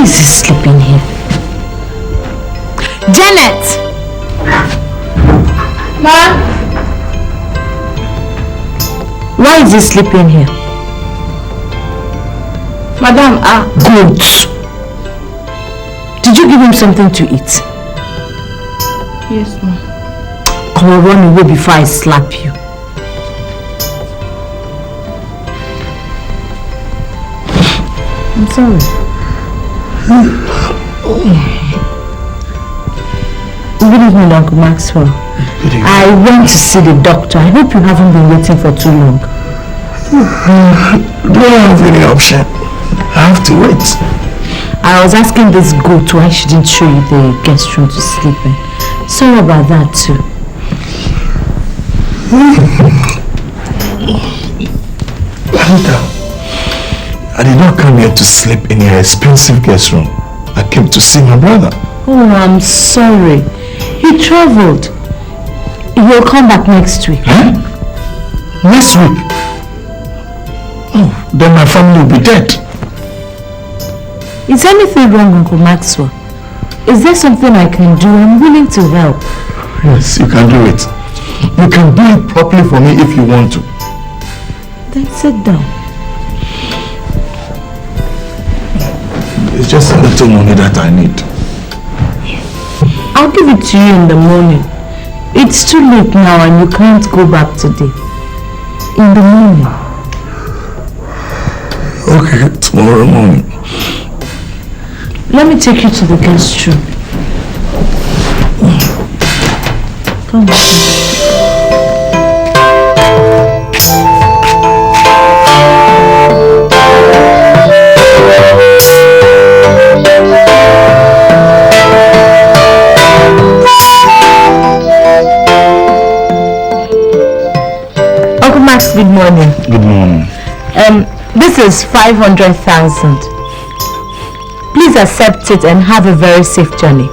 is he sleeping here? Janet! Ma? Why is he sleeping here? Madam, Good. Did you give him something to eat? Yes, ma'am. I will run away before I slap you. I'm sorry. Good evening, Uncle Maxwell. I went to see the doctor. I hope you haven't been waiting for too long. Don't have any option. I have to wait. I was asking this goat why she didn't show you the guest room to sleep in. Sorry about that too. Anita, I did not come here to sleep in your expensive guest room. I came to see my brother. Oh, I'm sorry. He traveled. He'll come back next week. Huh? Next week? Oh, then my family will be dead. Is anything wrong, Uncle Maxwell? Is there something I can do? I'm willing to help. Yes, you can do it. You can do it properly for me if you want to. Then sit down. It's just a little money that I need. I'll give it to you in the morning. It's too late now and you can't go back today. In the morning. Okay, tomorrow morning. Let me take you to the guest room. Come on. Uncle Max, good morning. Good morning. This is 500,000. Please accept it and have a very safe journey.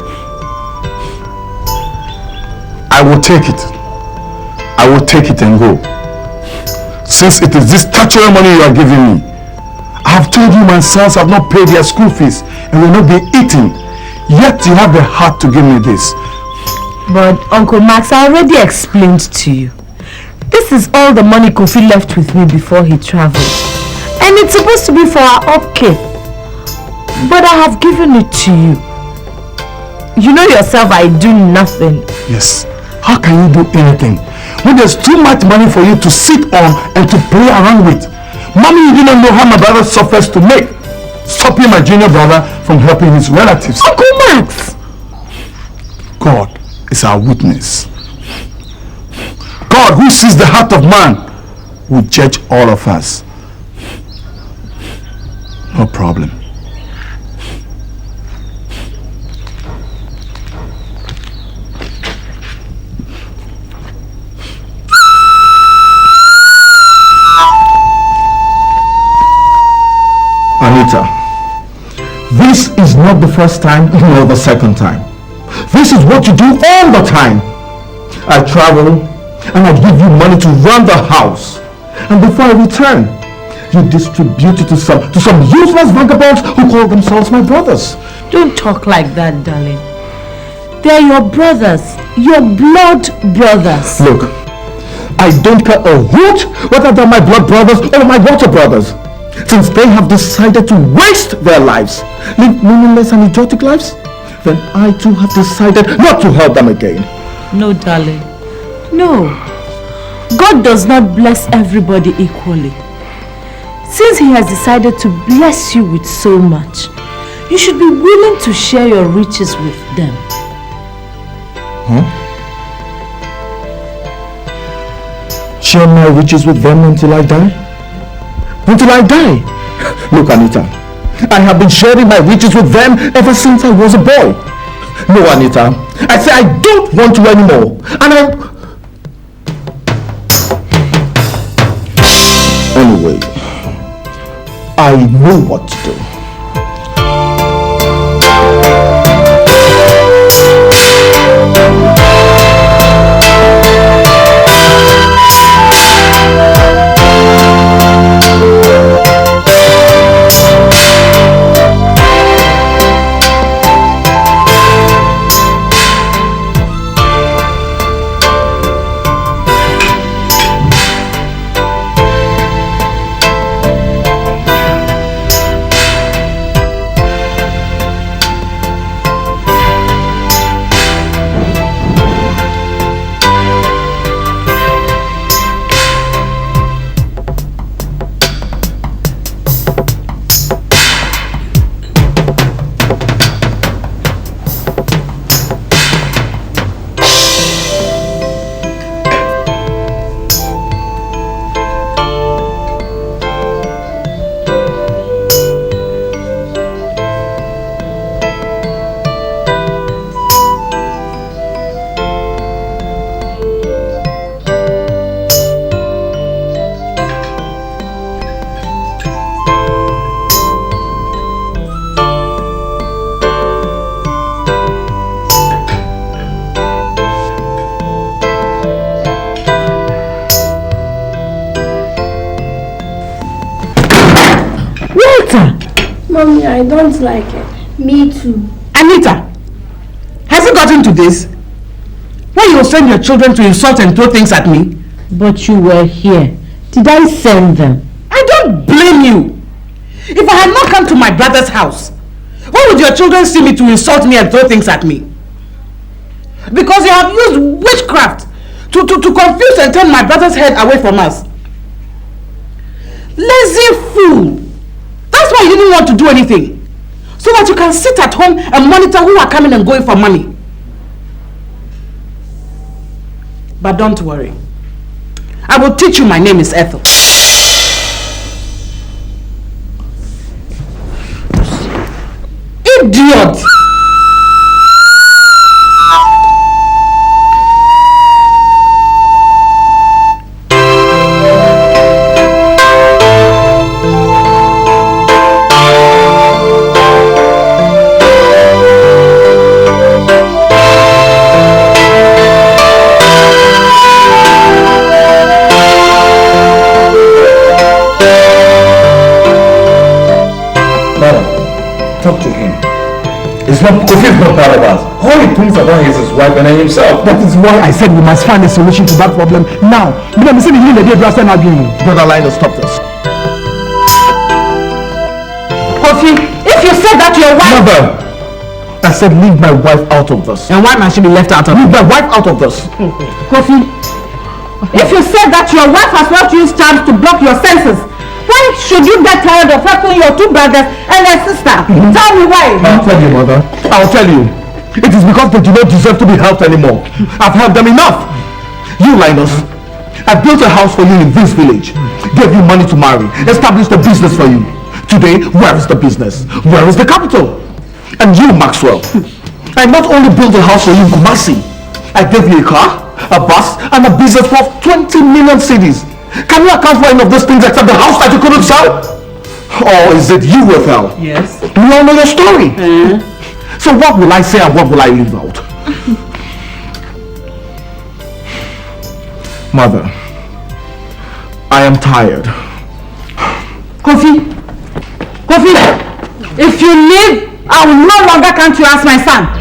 I will take it. I will take it and go. Since it is this statutory money you are giving me, I have told you my sons have not paid their school fees and will not be eating. Yet you have the heart to give me this. But Uncle Max, I already explained to you. This is all the money Kofi left with me before he traveled. And it's supposed to be for our upkeep. But I have given it to you. You know yourself I do nothing. Yes. How can you do anything when there's too much money for you to sit on and to play around with? Mommy, you didn't know how my brother suffers to make, stopping my junior brother from helping his relatives. Uncle Max! God is our witness. God, who sees the heart of man, will judge all of us. No problem. Anita, this is not the first time nor the second time. This is what you do all the time. I travel and I give you money to run the house, and before I return, you distribute it to some useless vagabonds who call themselves my brothers. Don't talk like that, darling. They're your brothers, your blood brothers. Look, I don't care a hoot whether they're my blood brothers or my water brothers. Since they have decided to waste their lives, live meaningless and idiotic lives, then I too have decided not to help them again. No, darling. No. God does not bless everybody equally. Since he has decided to bless you with so much, you should be willing to share your riches with them. Huh? Share my riches with them until I die? Until I die? Look, Anita, I have been sharing my riches with them ever since I was a boy. No, Anita, I say I don't want to anymore. And anyway, I know what to do. Mommy, I don't like it. Me too. Anita, has it gotten to this? Why you send your children to insult and throw things at me? But you were here. Did I send them? I don't blame you. If I had not come to my brother's house, why would your children see me to insult me and throw things at me? Because you have used witchcraft to confuse and turn my brother's head away from us. Lazy fool. That's why you didn't want to do anything. So that you can sit at home and monitor who are coming and going for money. But don't worry. I will teach you my name is Ethel. Idiot! Talk to him. It's not part of us. All he thinks about is his wife and himself. That is why I said we must find a solution to that problem now. Brother Linus, stop this. Kofi, if you said that your wife... Mother! I said leave my wife out of this. And why must she be left out of it? Leave my wife out of this. Kofi, if you said that your wife has not used charms to block your senses, why should you get tired of helping your two brothers and their sister? Tell me why. I'll tell you, Mother. I'll tell you. It is because they do not deserve to be helped anymore. I've helped them enough. You, Linus, I built a house for you in this village. Gave you money to marry. Established a business for you. Today, where is the business? Where is the capital? And you, Maxwell, I not only built a house for you in Kumasi, I gave you a car, a bus, and a business worth 20 million cedis. Can you account for any of those things except the house that you couldn't sell? Or is it you, Ethel? Yes. We all know your story. So what will I say and what will I leave out? Mother, I am tired. Kofi, if you leave, I will no longer come to you as my son.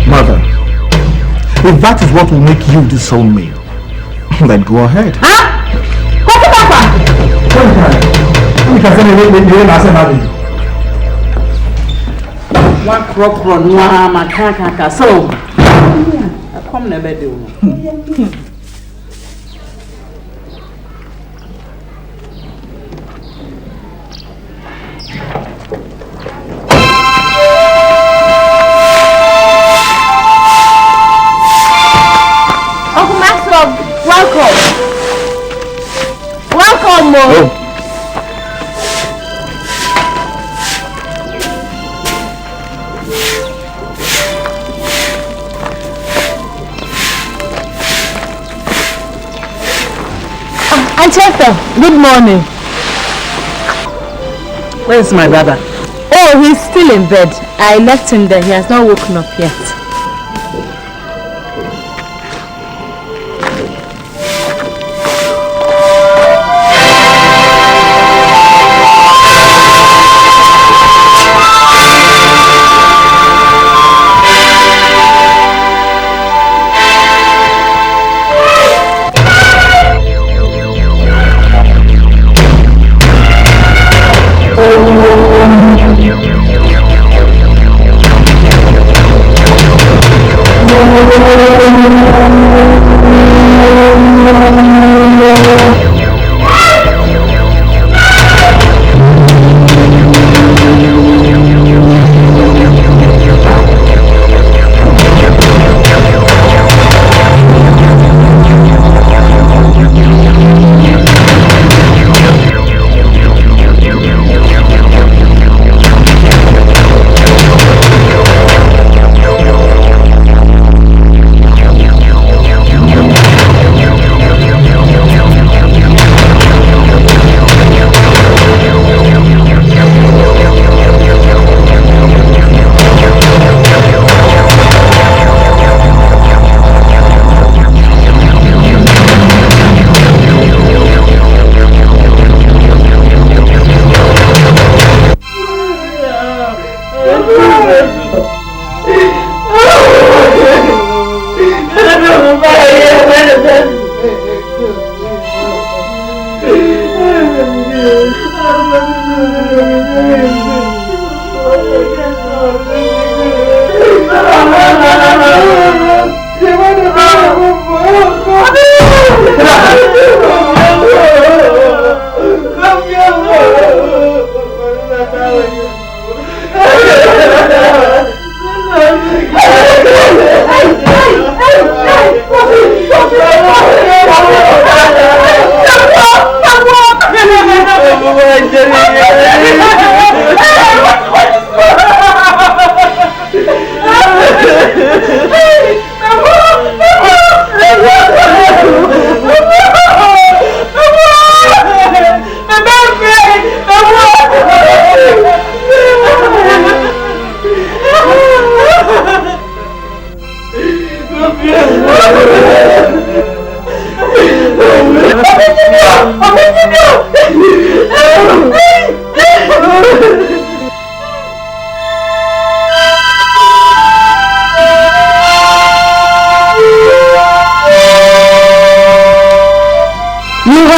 Mother, if that is what will make you disown me, then go ahead. Huh? Kofi Papa! One crop run, one macaca. So, I come never do. Welcome, Mo. Oh. Auntie Ethel, good morning. Where's my brother? Oh, he's still in bed. I left him there. He has not woken up yet.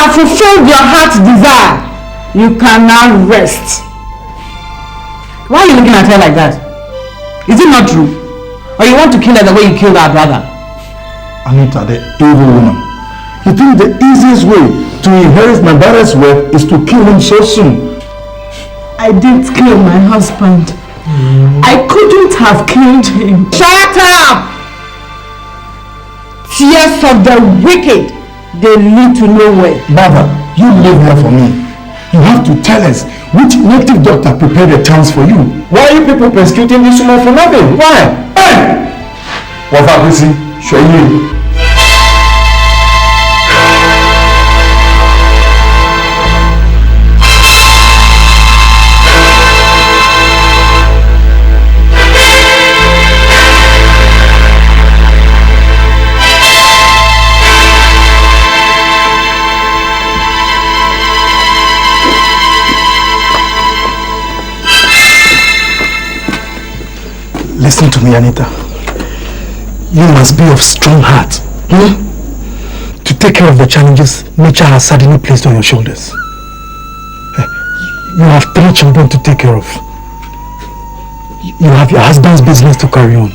have fulfilled your heart's desire. You can now rest. Why are you looking at her like that? Is it not true? Or you want to kill her the way you killed our brother? Anita, the evil woman. You think the easiest way to inherit my brother's wealth is to kill him so soon? I didn't kill my husband. I couldn't have killed him. Shut up! Tears of the wicked, they lead to nowhere. Baba, you leave her for me. You have to tell us which native doctor prepared a chance for you. Why are you people persecuting this woman for nothing? Why? Hey! What have we seen? Show you. Listen to me, Anita. You must be of strong heart. To take care of the challenges nature has suddenly placed on your shoulders. You have 3 children to take care of. You have your husband's business to carry on.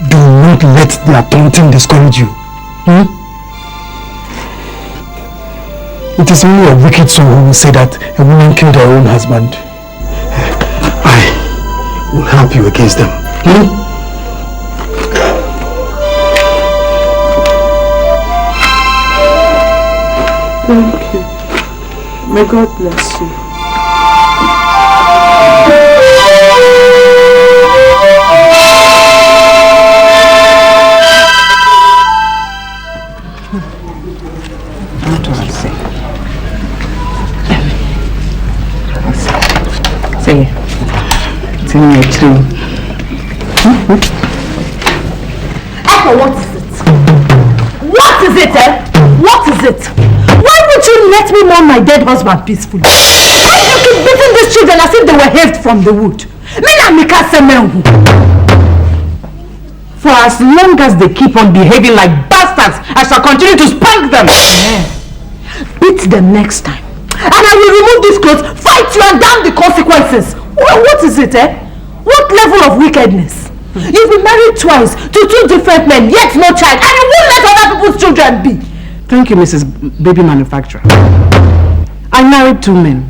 Do not let their taunting discourage you. It is only a wicked soul who will say that a woman killed her own husband. I will help you against them. Thank you. May God bless you. What do I say? Say it's in your tree. Echo, what is it? What is it, eh? What is it? Why would you let me mourn my dead husband peacefully? Why do you keep beating these children as if they were haved from the wood? For as long as they keep on behaving like bastards, I shall continue to spank them. Beat them next time. And I will remove these clothes, fight you and damn the consequences. Well, what is it, eh? What level of wickedness? You've been married twice to 2 different men, yet no child, and you won't let other people's children be. Thank you, Mrs. Baby Manufacturer. I married 2 men.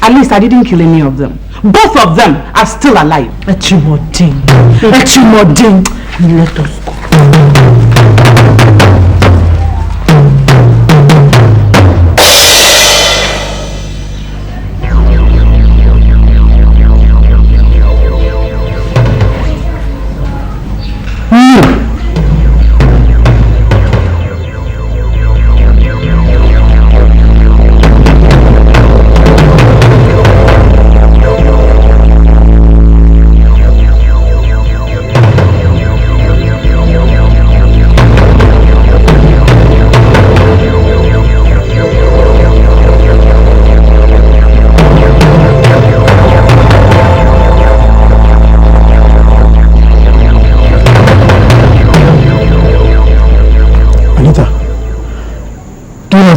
At least I didn't kill any of them. Both of them are still alive. Echimodin. Echimodin. Let us go.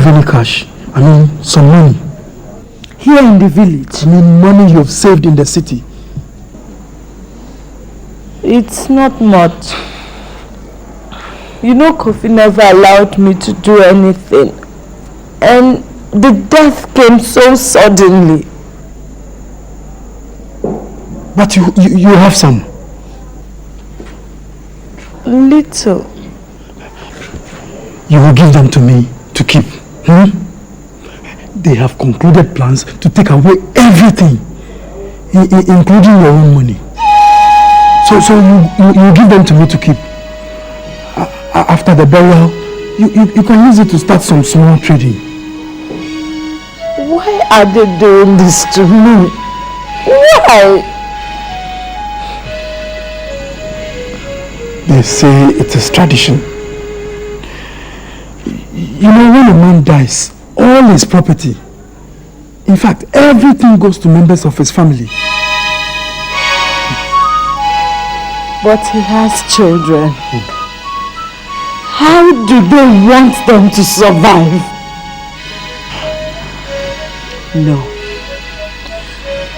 Any cash? I mean, some money. Here in the village? I mean, money you've saved in the city. It's not much. You know, Kofi never allowed me to do anything. And the death came so suddenly. But you have some. Little. You will give them to me to keep. They have concluded plans to take away everything, including your own money. So you give them to me to keep. After the burial, you can use it to start some small trading. Why are they doing this to me? Why? They say it is tradition. You know, when a man dies, all his property, in fact, everything goes to members of his family. But he has children. How do they want them to survive? No.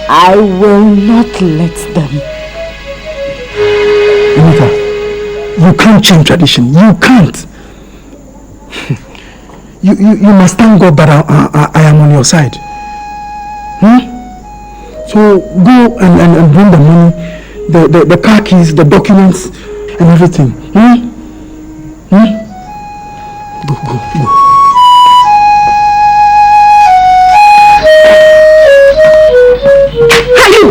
I will not let them. Anita, you can't change tradition. You can't. You must thank God that I am on your side. So go and bring the money, the car keys, the documents, and everything. Go. Hey, you!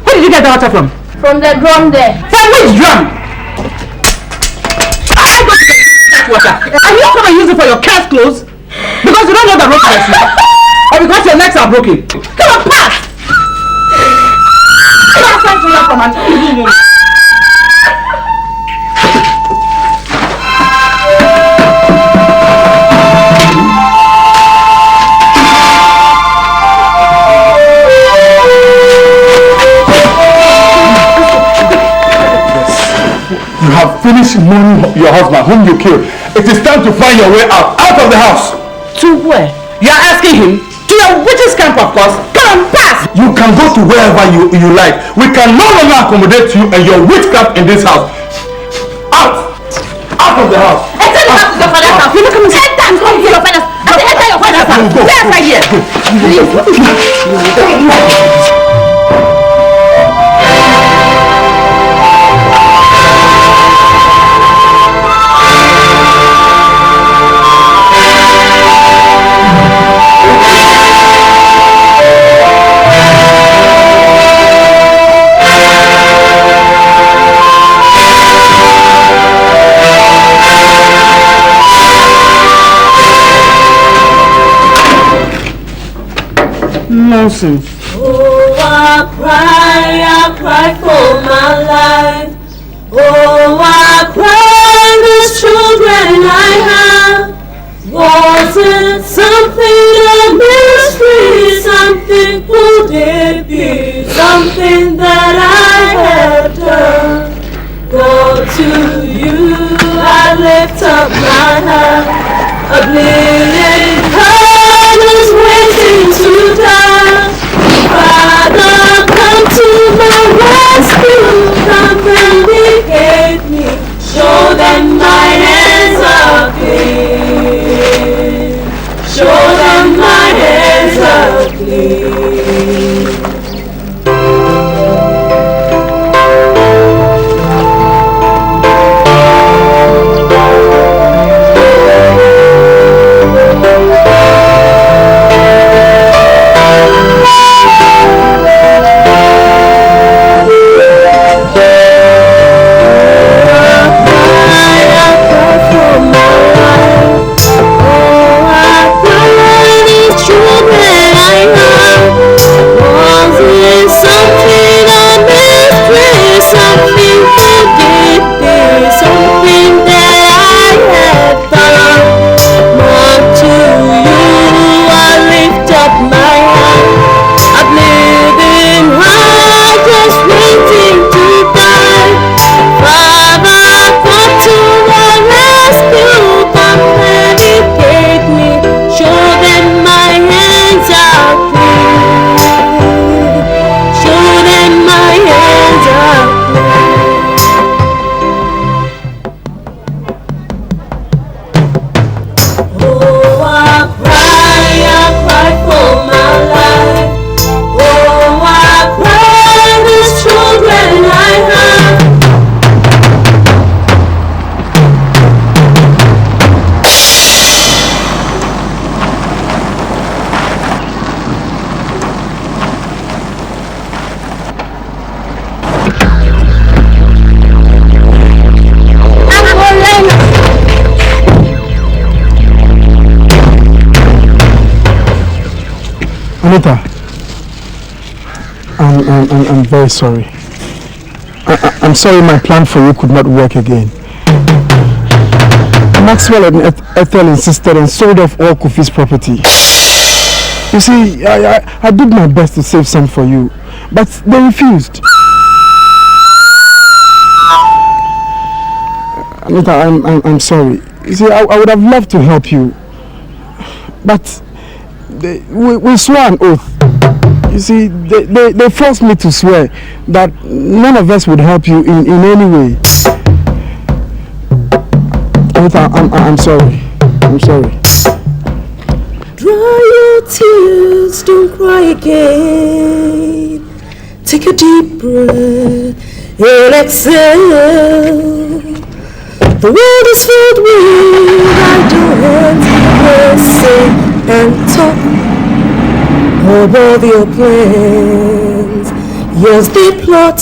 Where did you get the water from? From the drum there. From which drum? I go to the water. And you come and use it for your cat's clothes? Because you don't know the rope is now. Or because your legs are broken. Come on, pass! Come on, pass me from an You have finished mourning your husband whom you killed. It is time to find your way out of the house. To where? You are asking him? To your witch's camp, of course. Come on, pass! You can go to wherever you like. We can no longer accommodate you and your witchcraft in this house. Out! Out of the house! Enter the house to your father's house. You look at me. Enter and come to your father's house. I say enter your father's house. Go. Stay right here. Nonsense. Oh, I cry for my life. Oh, I cry these children I have. Was it something a mystery? Something could it be? Something that I have done. God, to you I lift up my hand. A bleeding heart is waiting to die. Father, come to my rescue. Come vindicate me. Show them my hands are clean. Show them my hands are clean. Anita, I'm very sorry. I'm sorry my plan for you could not work again. Maxwell and Ethel insisted and sold off all Kofi's property. You see, I did my best to save some for you, but they refused. Anita, I'm sorry. You see, I would have loved to help you, but we swore an oath. You see, they forced me to swear that none of us would help you in any way. Anita, I'm sorry. I'm sorry. Dry your tears, don't cry again. Take a deep breath and exhale. The world is filled with idle hands, sing and talk about your plans. Yes, they plot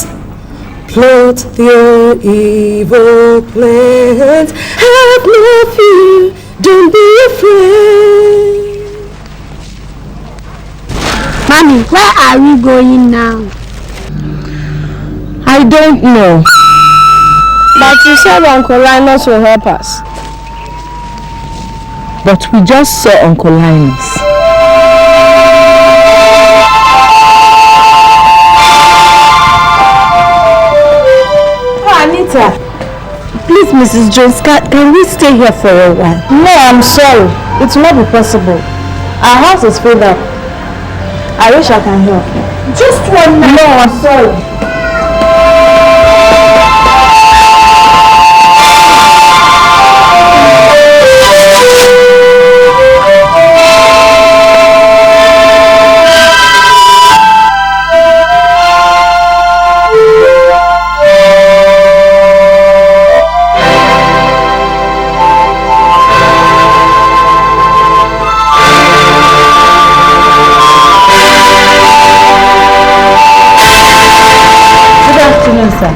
their evil plans. Have no fear, don't be afraid. Mommy, where are we going now? I don't know. But you said Uncle Linus will help us. But we just saw Uncle Linus. Oh, Anita. Please, Mrs. Jones, can we stay here for a while? No, I'm sorry. It will not be possible. Our house is filled up. I wish I can help. Just 1 minute. No, I'm sorry.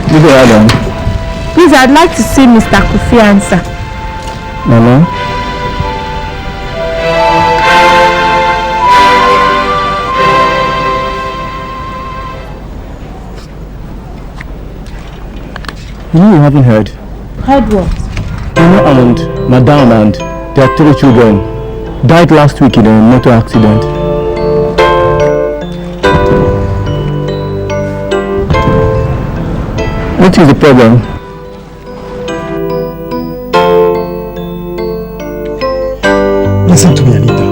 Good day, Adam. Please, I'd like to see Mr. Kofi answer. Mama? You haven't heard. Heard what? Mama and Madame and their 3 children died last week in a motor accident. What is the problem? Listen to me, Anita.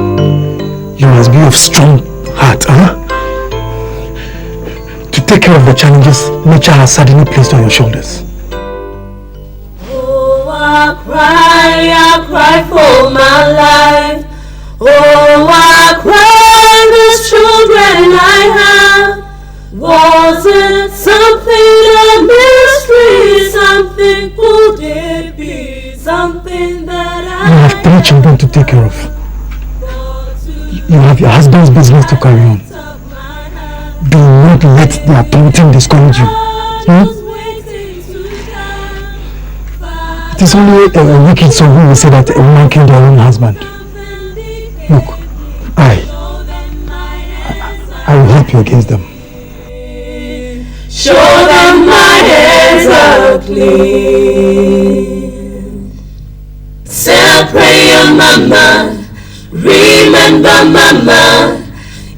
You must be of strong heart, huh? To take care of the challenges nature has suddenly placed on your shoulders. Oh, I cry for my life. Oh, I cry these children I have. Was it something a mystery? Something could it be? Something that You have 3 children to take care of. You have your husband's business to carry on. Do not let their taunting discourage you. It is only a wicked soul who will say that a woman killed her own husband. Look, I will help you against them. show them my hands are clean. Say a prayer, mama. Remember, mama.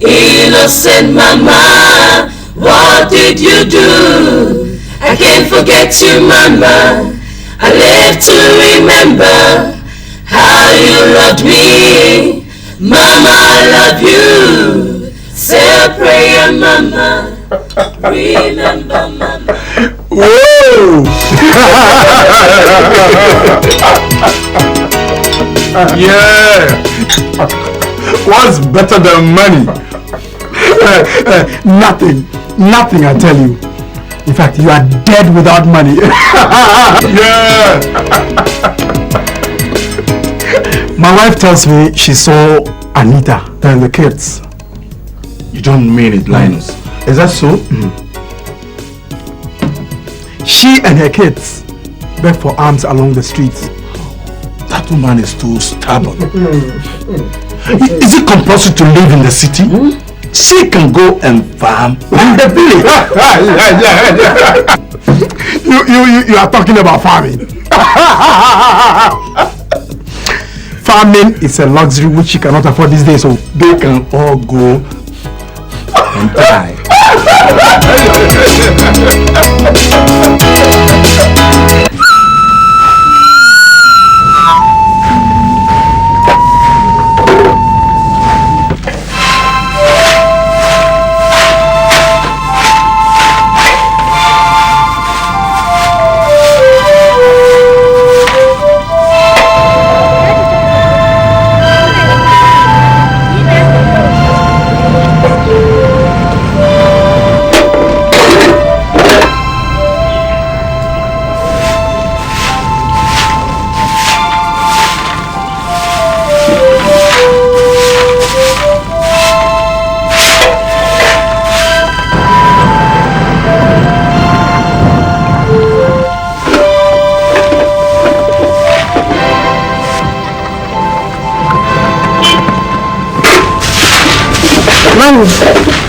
Innocent mama. What did you do? I can't forget you, mama. I live to remember how you loved me. Mama, I love you. Say a prayer, mama. Remember, mama. Whoa! Yeah! What's better than money? Nothing, I tell you. In fact, you are dead without money. Yeah! My wife tells me she saw Anita and the kids. You don't mean it, Linus. Is that so? She and her kids beg for alms along the streets. That woman is too stubborn. Is it compulsory to live in the city? She can go and farm in the village. You are talking about farming. Farming is a luxury which she cannot afford these days, so They can all go and die.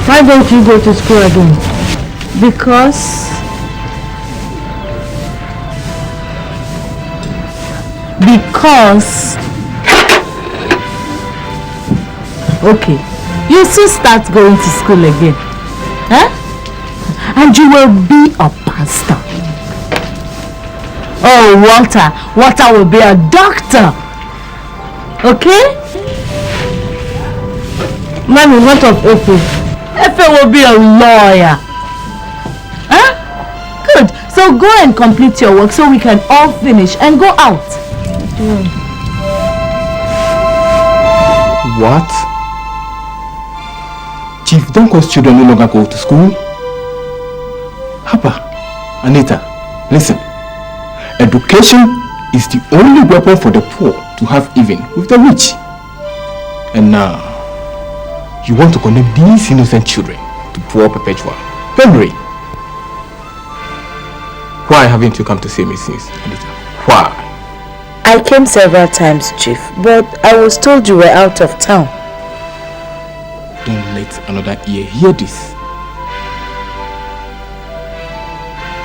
Why don't you go to school again? Because okay, you still start going to school again, huh? And you will be a pastor. Oh, Walter will be a doctor. Okay? Mommy, what of Efe? Efe will be a lawyer. Huh? Good. So go and complete your work so we can all finish and go out. What? Chief, don't cause children no longer go to school. Papa, Anita, listen. Education is the only weapon for the poor to have even with the rich. And now, you want to connect these innocent children to poor perpetual penury. Why haven't you come to see me since, Anita? Why? I came several times, Chief, but I was told you were out of town. Don't let another ear hear this.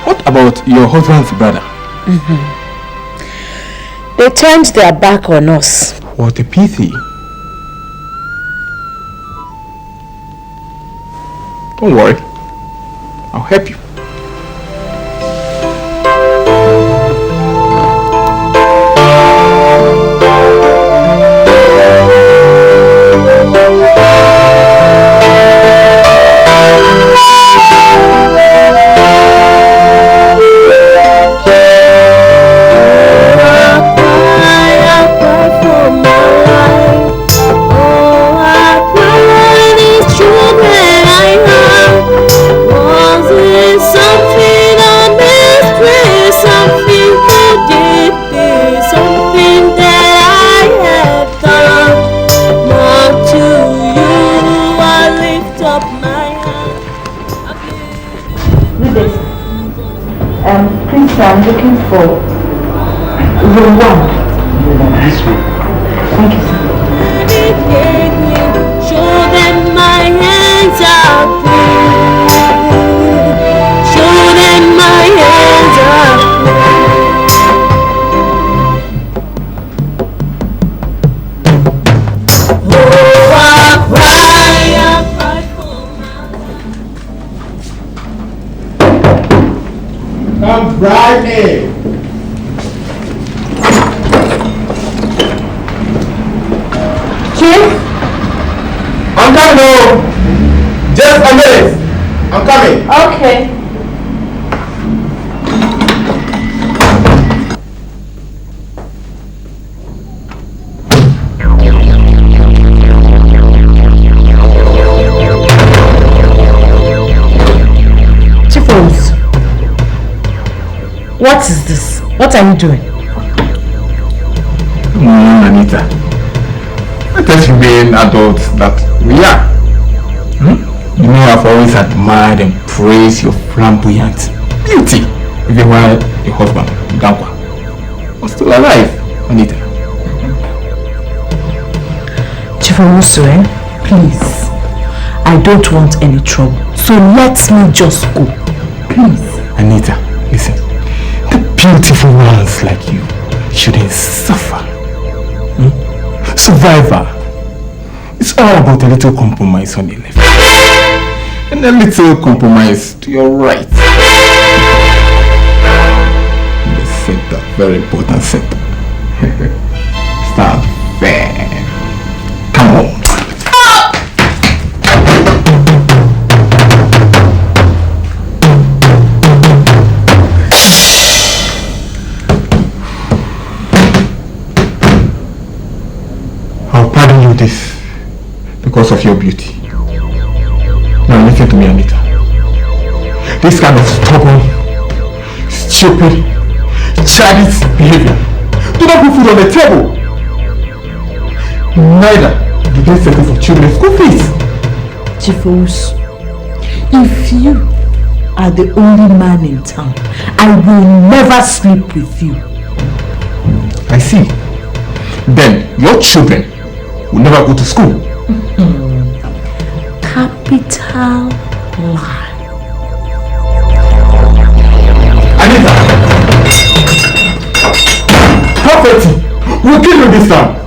What about your husband's brother? They turned their back on us. What a pity. Don't worry. I'll help you. I'm looking for room 1. This room. Thank you, sir. Show them my hands are clean. Show them my hands are clean. Oh, I cry for my... Come Friday. Chief? I'm coming home. Just a minute. I'm coming. Okay. What is this? What are you doing? Anita. Let us remain adults that we are. You know I've always admired and praised your flamboyant beauty. Even while your husband, Gankwa, was still alive, Anita. Chief, please. I don't want any trouble. So let me just go. Please. Anita, listen. Beautiful ones like you shouldn't suffer. Survivor. It's all about a little compromise on your left and a little compromise to your right. The center, very important center. Start there. Come on. This because of your beauty. Now listen to me, Anita. This kind of stubborn, stupid, childish behavior do not put food on the table. Neither do they settle for children's school fees. Chifos, if you are the only man in town, I will never sleep with you. I see. Then your children will never go to school. Cap capital lie. Anita! Prophet! We'll kill you this time!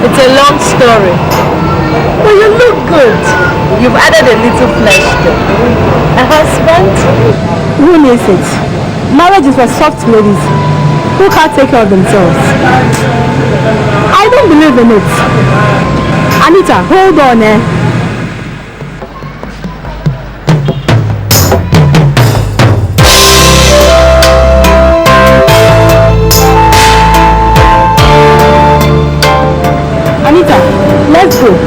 It's a long story. But you look good. You've added a little flesh though. A husband? Who needs it? Marriage is for soft ladies who can't take care of themselves. I don't believe in it. Anita, hold on, Anita, let's go.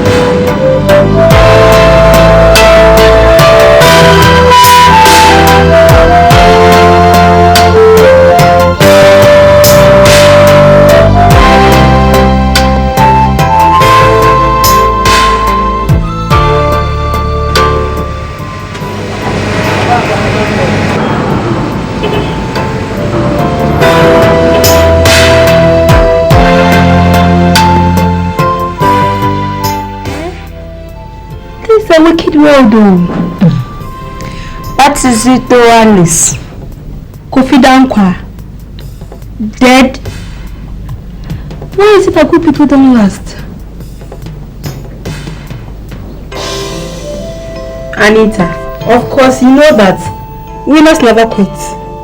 A wicked world, That is it, Alice. Kofi Dankwa dead. Why is it that good people don't last? Anita, of course you know that winners never quit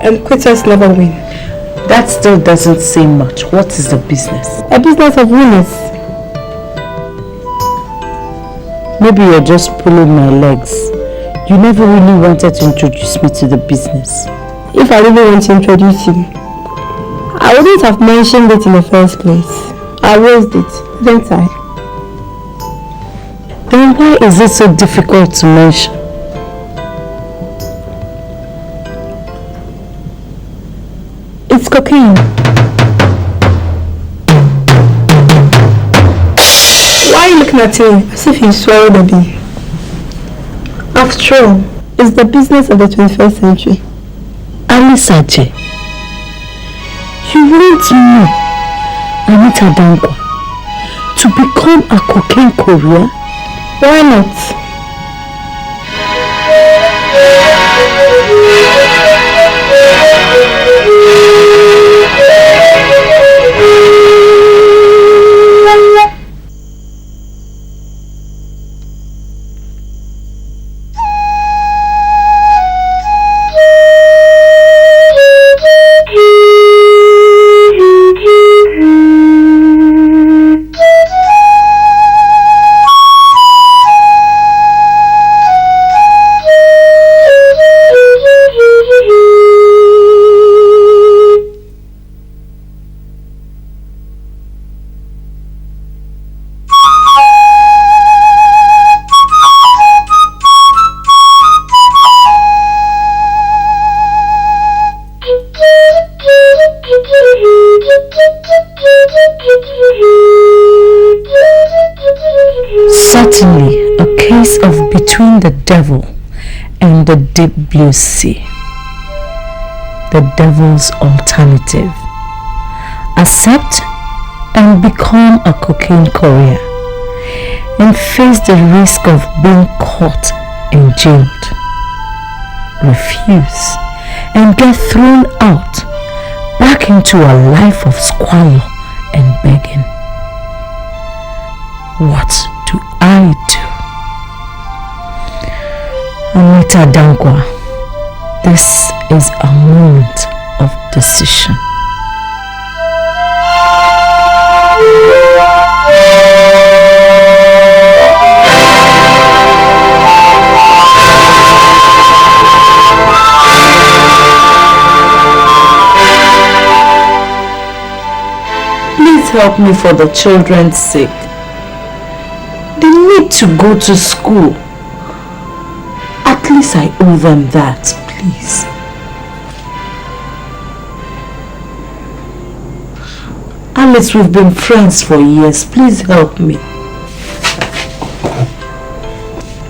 and quitters never win. That still doesn't say much. What is the business? A business of winners. Maybe you're just pulling my legs. You never really wanted to introduce me to the business. If I really want to introduce you, I wouldn't have mentioned it in the first place. I raised it, didn't I? Then why is it so difficult to mention? It's cocaine. Why are you looking at me as if you swallowed a bee? After all, it's the business of the 21st century. Alice, you want me, Anita Dankwa, to become a cocaine courier? Why not? Certainly a case of between the devil and the deep blue sea. The devil's alternative. Accept and become a cocaine courier and face the risk of being caught and jailed. Refuse and get thrown out back into a life of squalor and begging. What do I do? Anita Dankwa, this is a moment of decision. Please help me for the children's sake. They need to go to school. At least I owe them that, please. Alice, we've been friends for years. Please help me.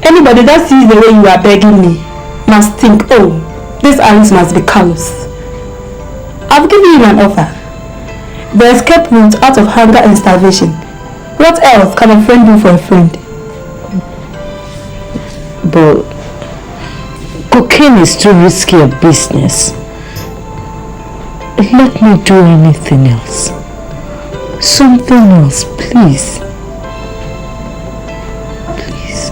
Anybody that sees the way you are begging me must think, oh, this Alice must be callous. I've given you an offer. The escape route out of hunger and starvation. What else can a friend do for a friend? But cocaine is too risky a business. Let me do anything else. Something else, please. Please.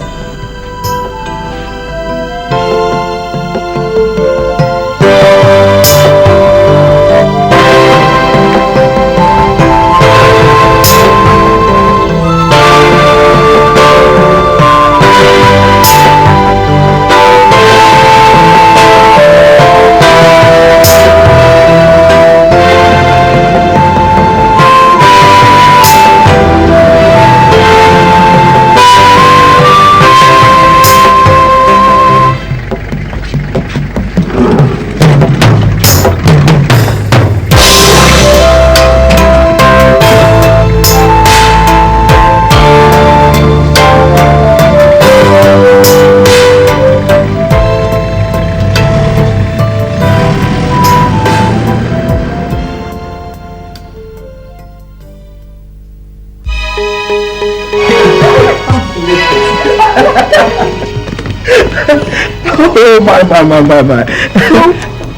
Oh my.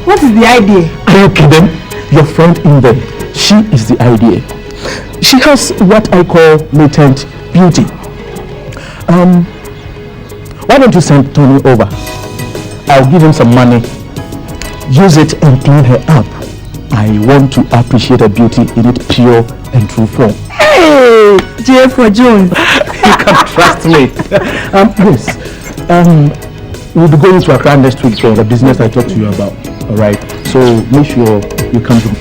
What is the idea? Are you kidding? Your friend in there, she is the idea. She has what I call latent beauty. Why don't you send Tony over? I'll give him some money. Use it and clean her up. I want to appreciate her beauty in its pure and true form. Hey, J for Jones. You can trust me. Yes. We'll be going to Accra next week for the business I talked to you about. Alright? So make sure you come to me.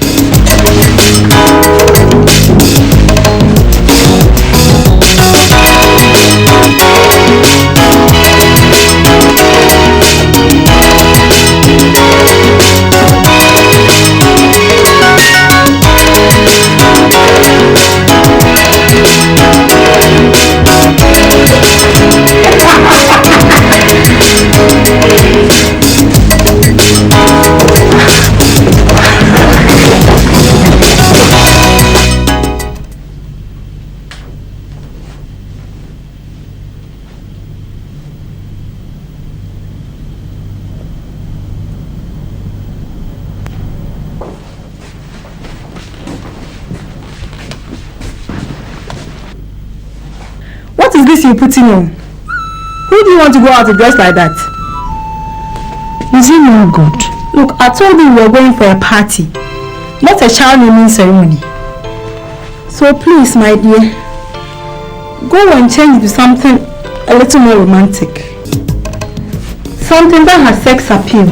What is this you're putting on? Who do you want to go out to dress like that? Is it no good? Look, I told you we were going for a party, not a child naming ceremony. So please, my dear, go and change to something a little more romantic. Something that has sex appeal.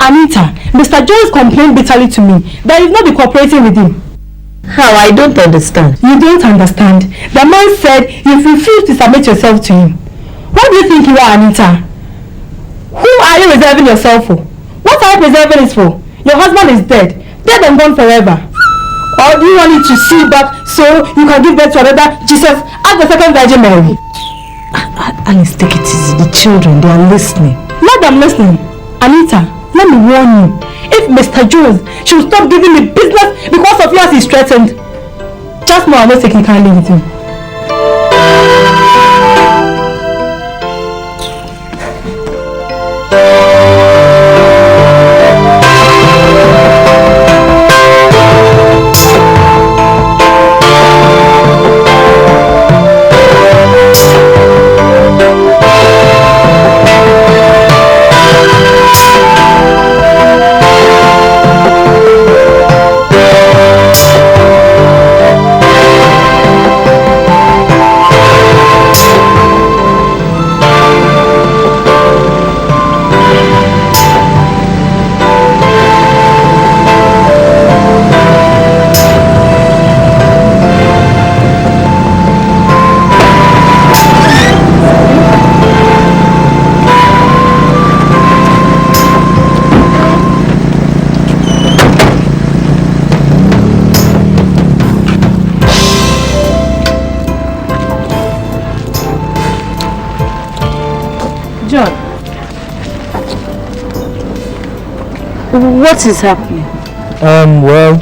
Anita, Mr. Jones complained bitterly to me that you've not been cooperating with him. How? I don't understand. You don't understand. The man said you've refused to submit yourself to him. What do you think you are, Anita? Who are you reserving yourself for? What are you preserving it for? Your husband is dead. Dead and gone forever. Or do you want it to see back so you can give birth to another Jesus as the second Virgin Mary? Alice, take it easy. The children, they are listening. Let them listen. Anita, let me warn you. If Mr. Jones should stop giving me business because of you as he's threatened, just know I'm not taking kindly with him. What is happening? Well,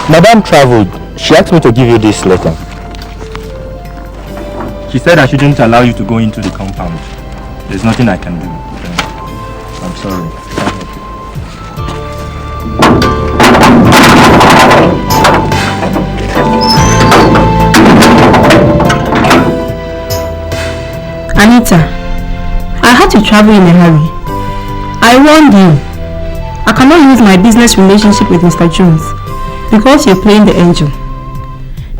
Madame traveled. She asked me to give you this letter. She said I shouldn't allow you to go into the compound. There's nothing I can do. I'm sorry. Anita, I had to travel in a hurry. I warned you. I cannot use my business relationship with Mr. Jones because you're playing the angel.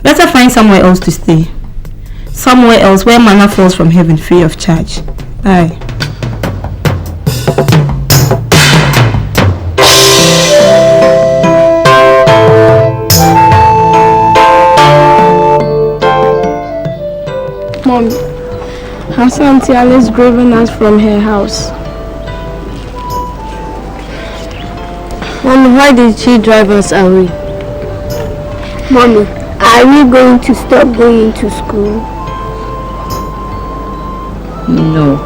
Better find somewhere else to stay. Somewhere else where manna falls from heaven free of charge. Bye. Mom, has Auntie Alice driven us from her house? Mommy, why did she drive us away? Mommy, are we going to stop going to school? No.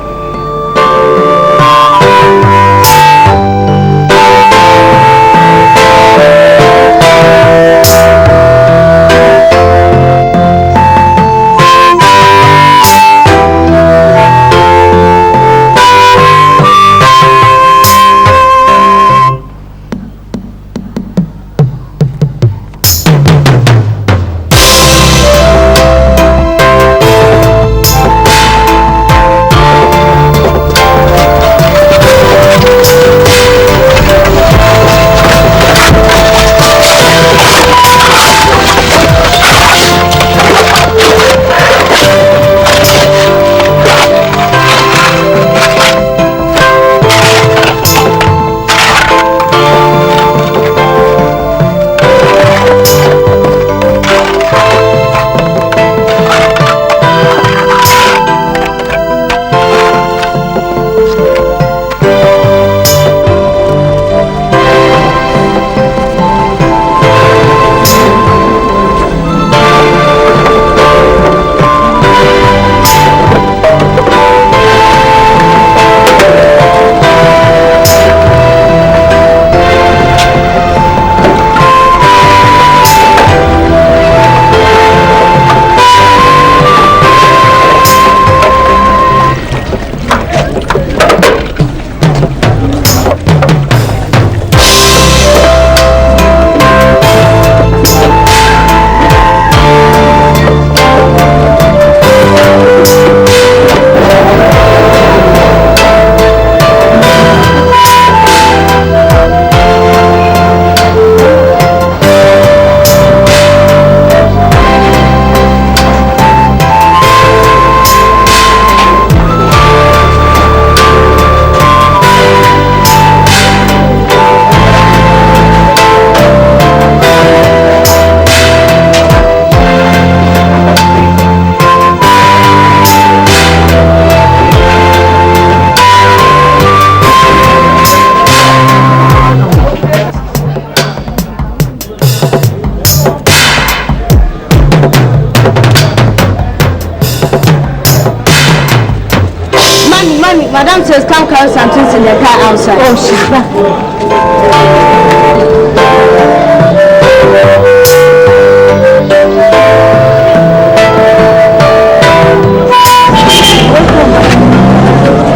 Mommy, Madam says come carry some things in the car outside. Oh, she's back.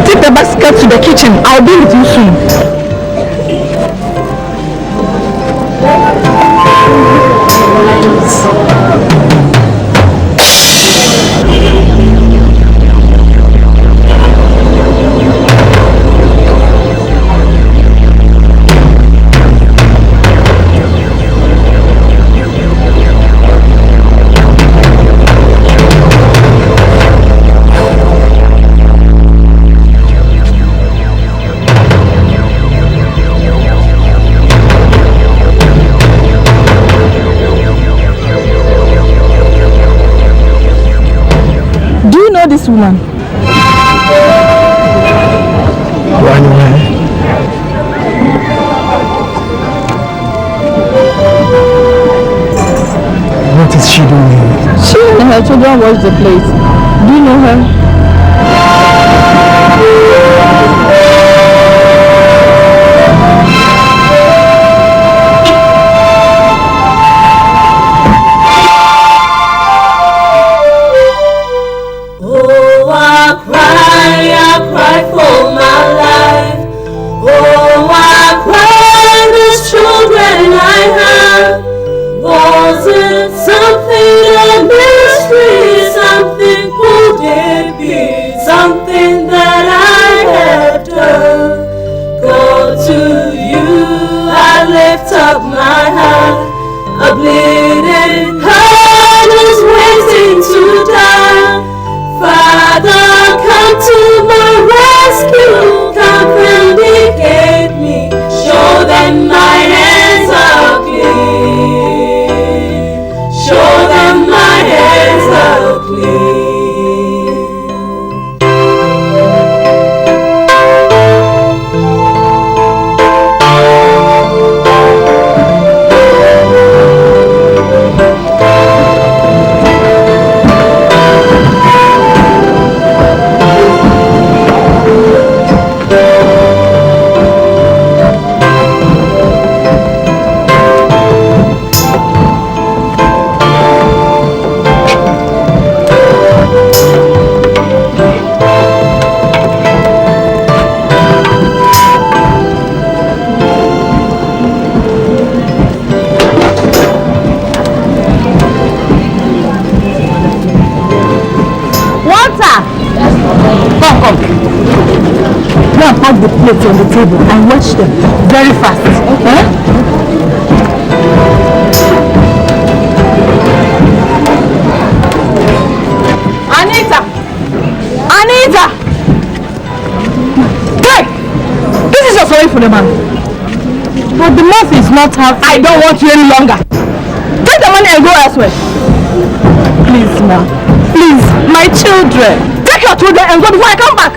Take the basket to the kitchen. I'll be with you soon. This woman. Do I know her? What is she doing here? She and her children watch the place. Do you know her? Pack the plates on the table and watch them very fast. Okay? Anita! Anita! Hey! This is your sorry for the man. But the month is not half. I don't want you any longer. Take the money and go elsewhere. Please, ma. Please, my children. Take your children and go before I come back.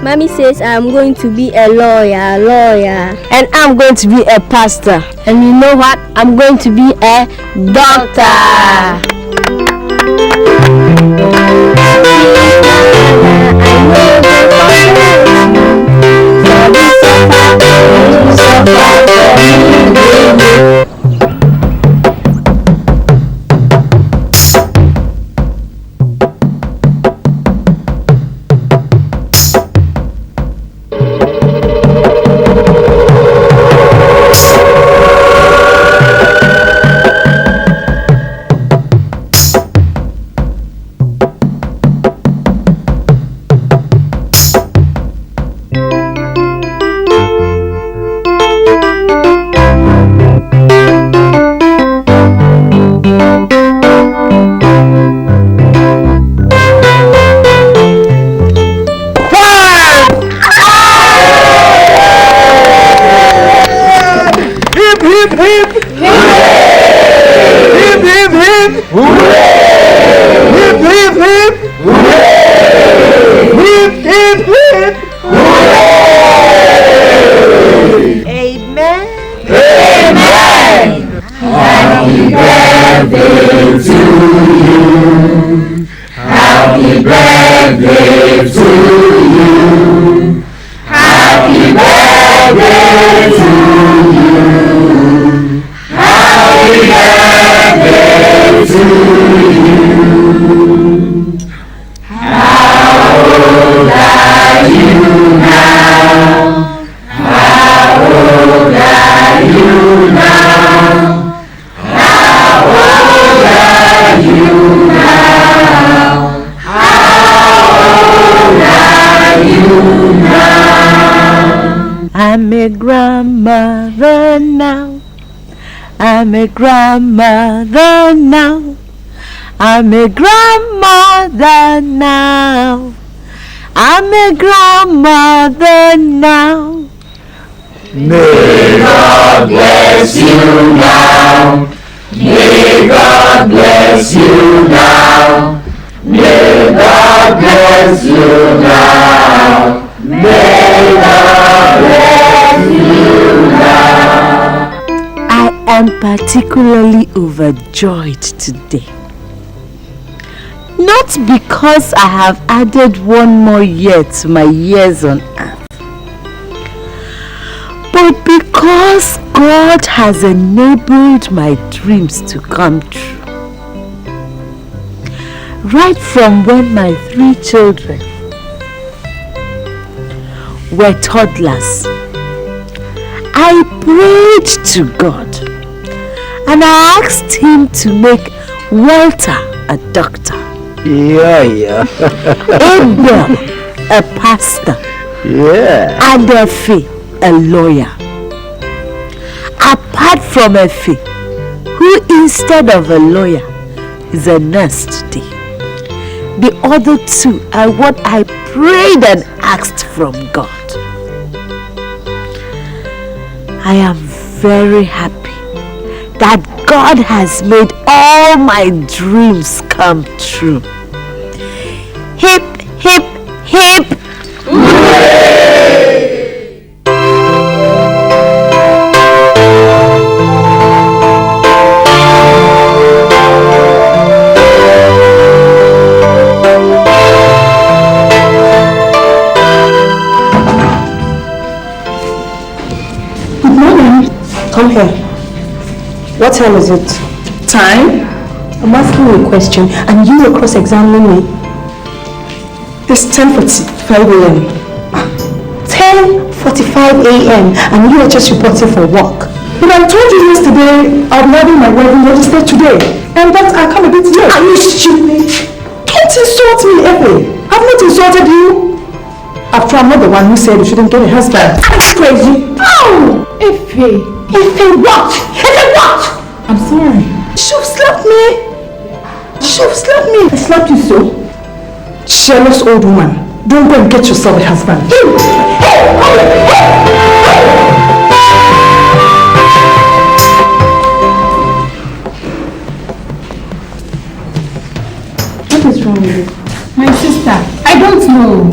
Mommy says I'm going to be a lawyer. And I'm going to be a pastor. And you know what? I'm going to be a doctor. I'm a grandmother now. I'm a grandmother now. I'm a grandmother now. May God bless you now. May God bless you now. May God bless you now. May God bless you now. I am particularly overjoyed today. Not because I have added one more year to my years on earth, but because God has enabled my dreams to come true. Right from when my 3 children were toddlers, I prayed to God and I asked Him to make Walter a doctor. Yeah. Abel a pastor. Yeah. And Effie a lawyer. Apart from Effie, who instead of a lawyer is a nurse today. The other 2 are what I prayed and asked from God. I am very happy that God has made all my dreams come true. Hip, hip, hip! Hooray! Good morning. Come here. What time is it? Time? I'm asking you a question and you are cross-examining me. It's 10:45 a.m. 10:45 a.m. and you are just reporting for work. But I told you yesterday I'll be having my wedding registered today. And that I come a bit late. Are you stupid? Don't insult me, Effie. I've not insulted you. After I'm not the one who said you shouldn't get a husband. Are you crazy? Oh! Effie. Effie what? Effie what? I'm sorry. She'll slap me. She'll slap me. I slapped you so? Jealous old woman. Don't go and get yourself a husband. What is wrong with you? My sister, I don't know.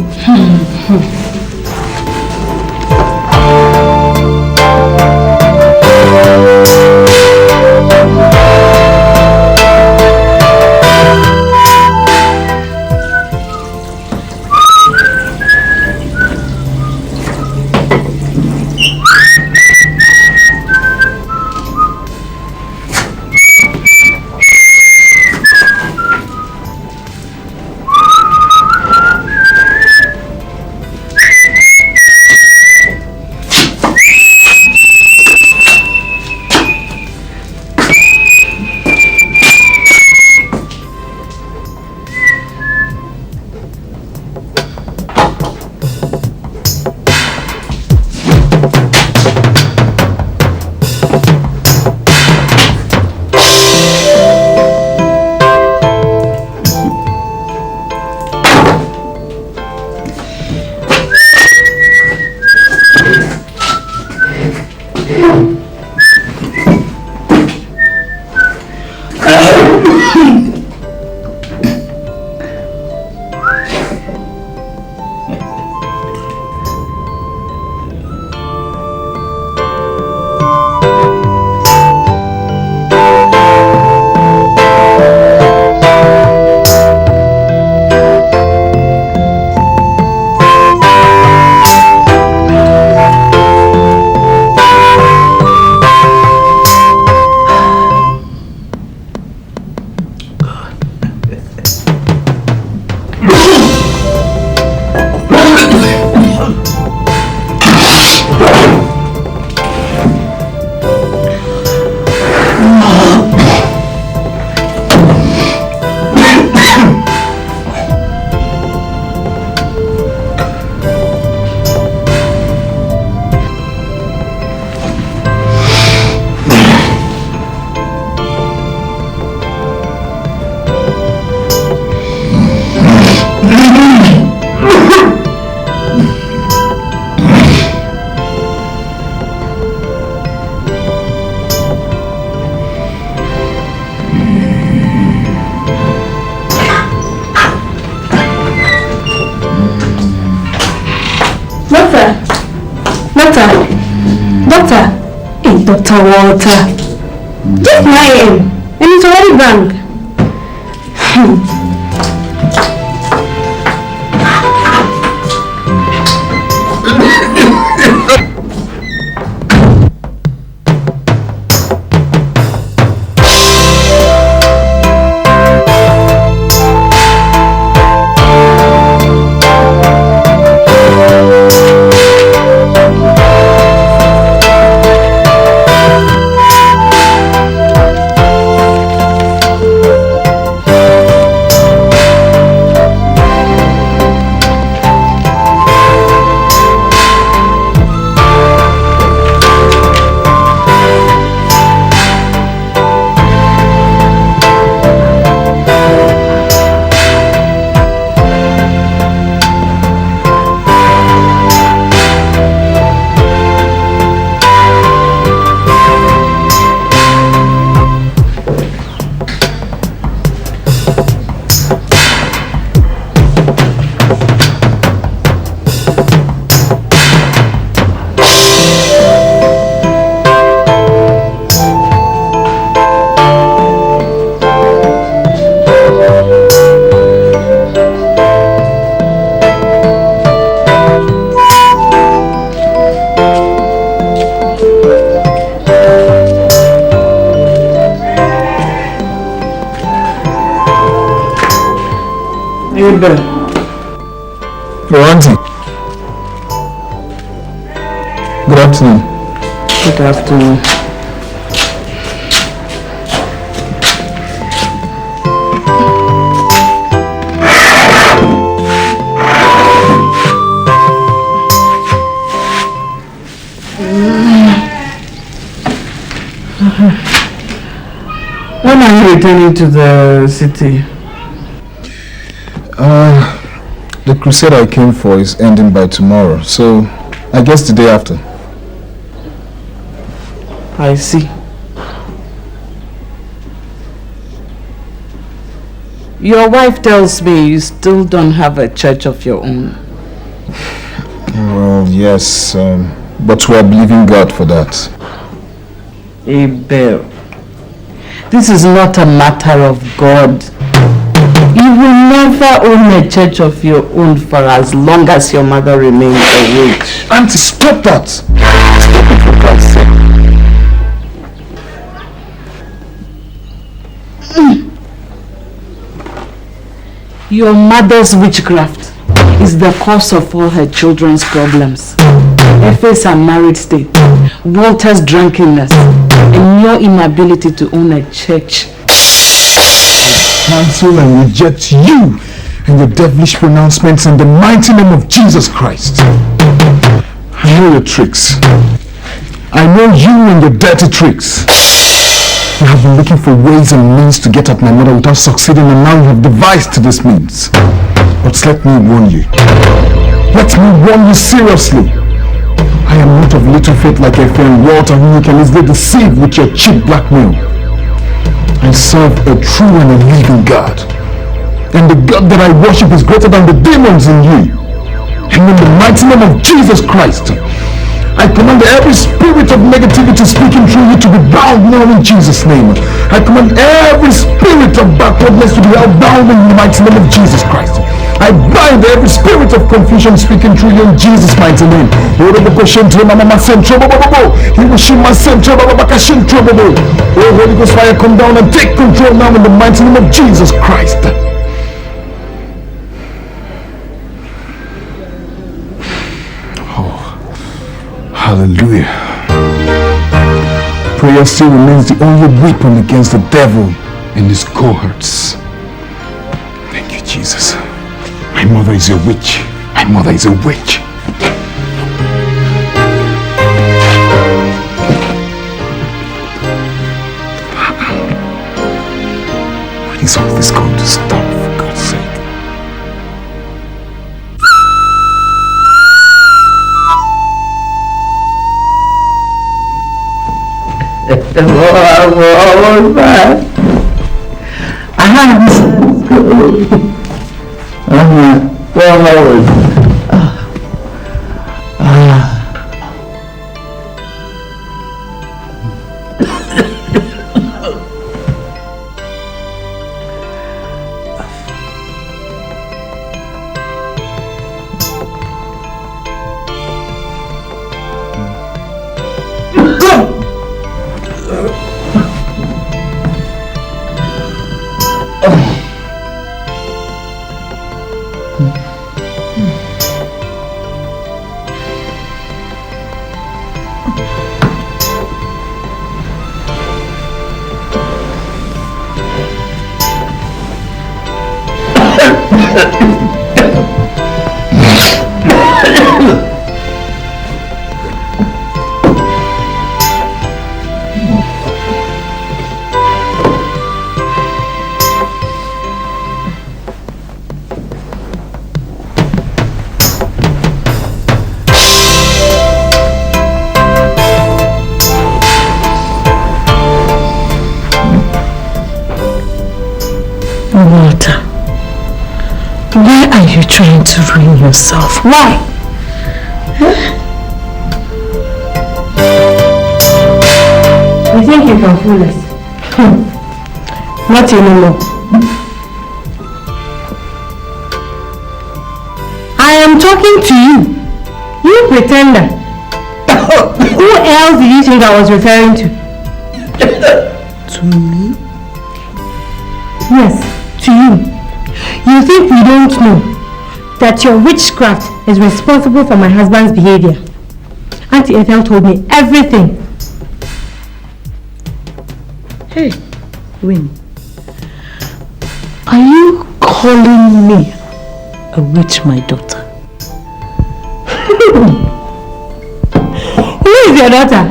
Doctor. Hey, Dr. Walter. Just 9 a.m. and it's already rang. Your auntie. Good afternoon. Good afternoon. When are you returning to the city? The crusade I came for is ending by tomorrow, so I guess the day after. I see. Your wife tells me you still don't have a church of your own. Well, yes, but we are believing God for that. Abel, this is not a matter of God. You will never own a church of your own for as long as your mother remains a witch. Auntie, stop that! Stop it for God's sake. Your mother's witchcraft is the cause of all her children's problems. Efe's unmarried state, Walter's drunkenness, and your inability to own a church. Cancel and reject you and your devilish pronouncements in the mighty name of Jesus Christ. I know your tricks. I know you and your dirty tricks. You have been looking for ways and means to get at my mother without succeeding, and now you have devised this means. But let me warn you. Let me warn you seriously. I am not of little faith like Efe and Walter, whom you can easily deceive with your cheap blackmail. I serve a true and a living God. And the God that I worship is greater than the demons in you. And in the mighty name of Jesus Christ, I command every spirit of negativity speaking through you to be bound now in Jesus' name. I command every spirit of backwardness to be held bound in the mighty name of Jesus Christ. I bind every spirit of confusion speaking through you in Jesus' mighty name. Oh, Holy Ghost fire, come down and take control now in the mighty name of Jesus Christ. Oh, hallelujah. Prayer still remains the only weapon against the devil and his cohorts. Thank you, Jesus. My mother is a witch. My mother is a witch. When is all this going to stop, for God's sake? You're trying to ruin yourself. Why? You think you can fool us? Not anymore. I am talking to you. You pretender. Who else did you think I was referring to? To me? Yes, to you. You think we don't know that your witchcraft is responsible for my husband's behavior? Auntie Ethel told me everything. Hey, Winnie. Are you calling me a witch, my daughter? Who is your daughter?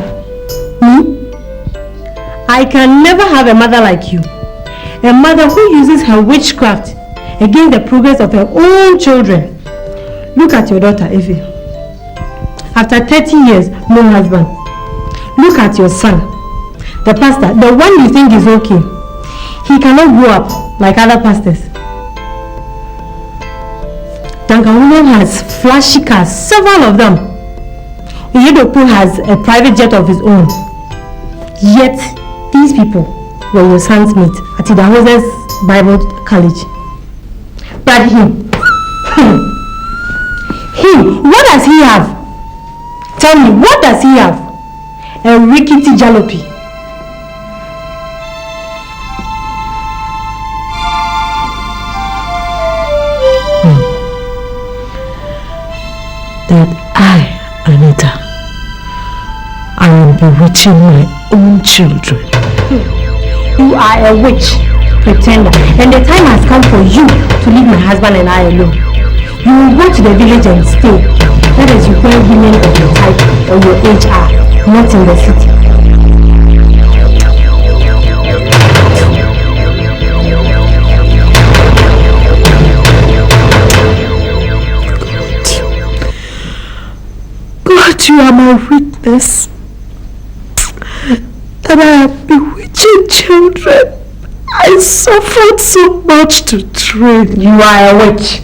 Me? I can never have a mother like you. A mother who uses her witchcraft against the progress of her own children. Look at your daughter, Effie. After 30 years, no husband. Look at your son, the pastor, the one you think is okay. He cannot grow up like other pastors. Duncan William has flashy cars, several of them. Uyedoku has a private jet of his own. Yet, these people were your son's mate at Idahosa's Bible College. But him, what does he have? Tell me, what does he have? A rickety jalopy. That I, Anita, I am bewitching my own children. You are a witch, pretender, and the time has come for you to leave my husband and I alone. You will go to the village and stay. That is where women of your type or your age are, not in the city. God, you are my witness that I am bewitching children. I suffered so much to train. You are a witch.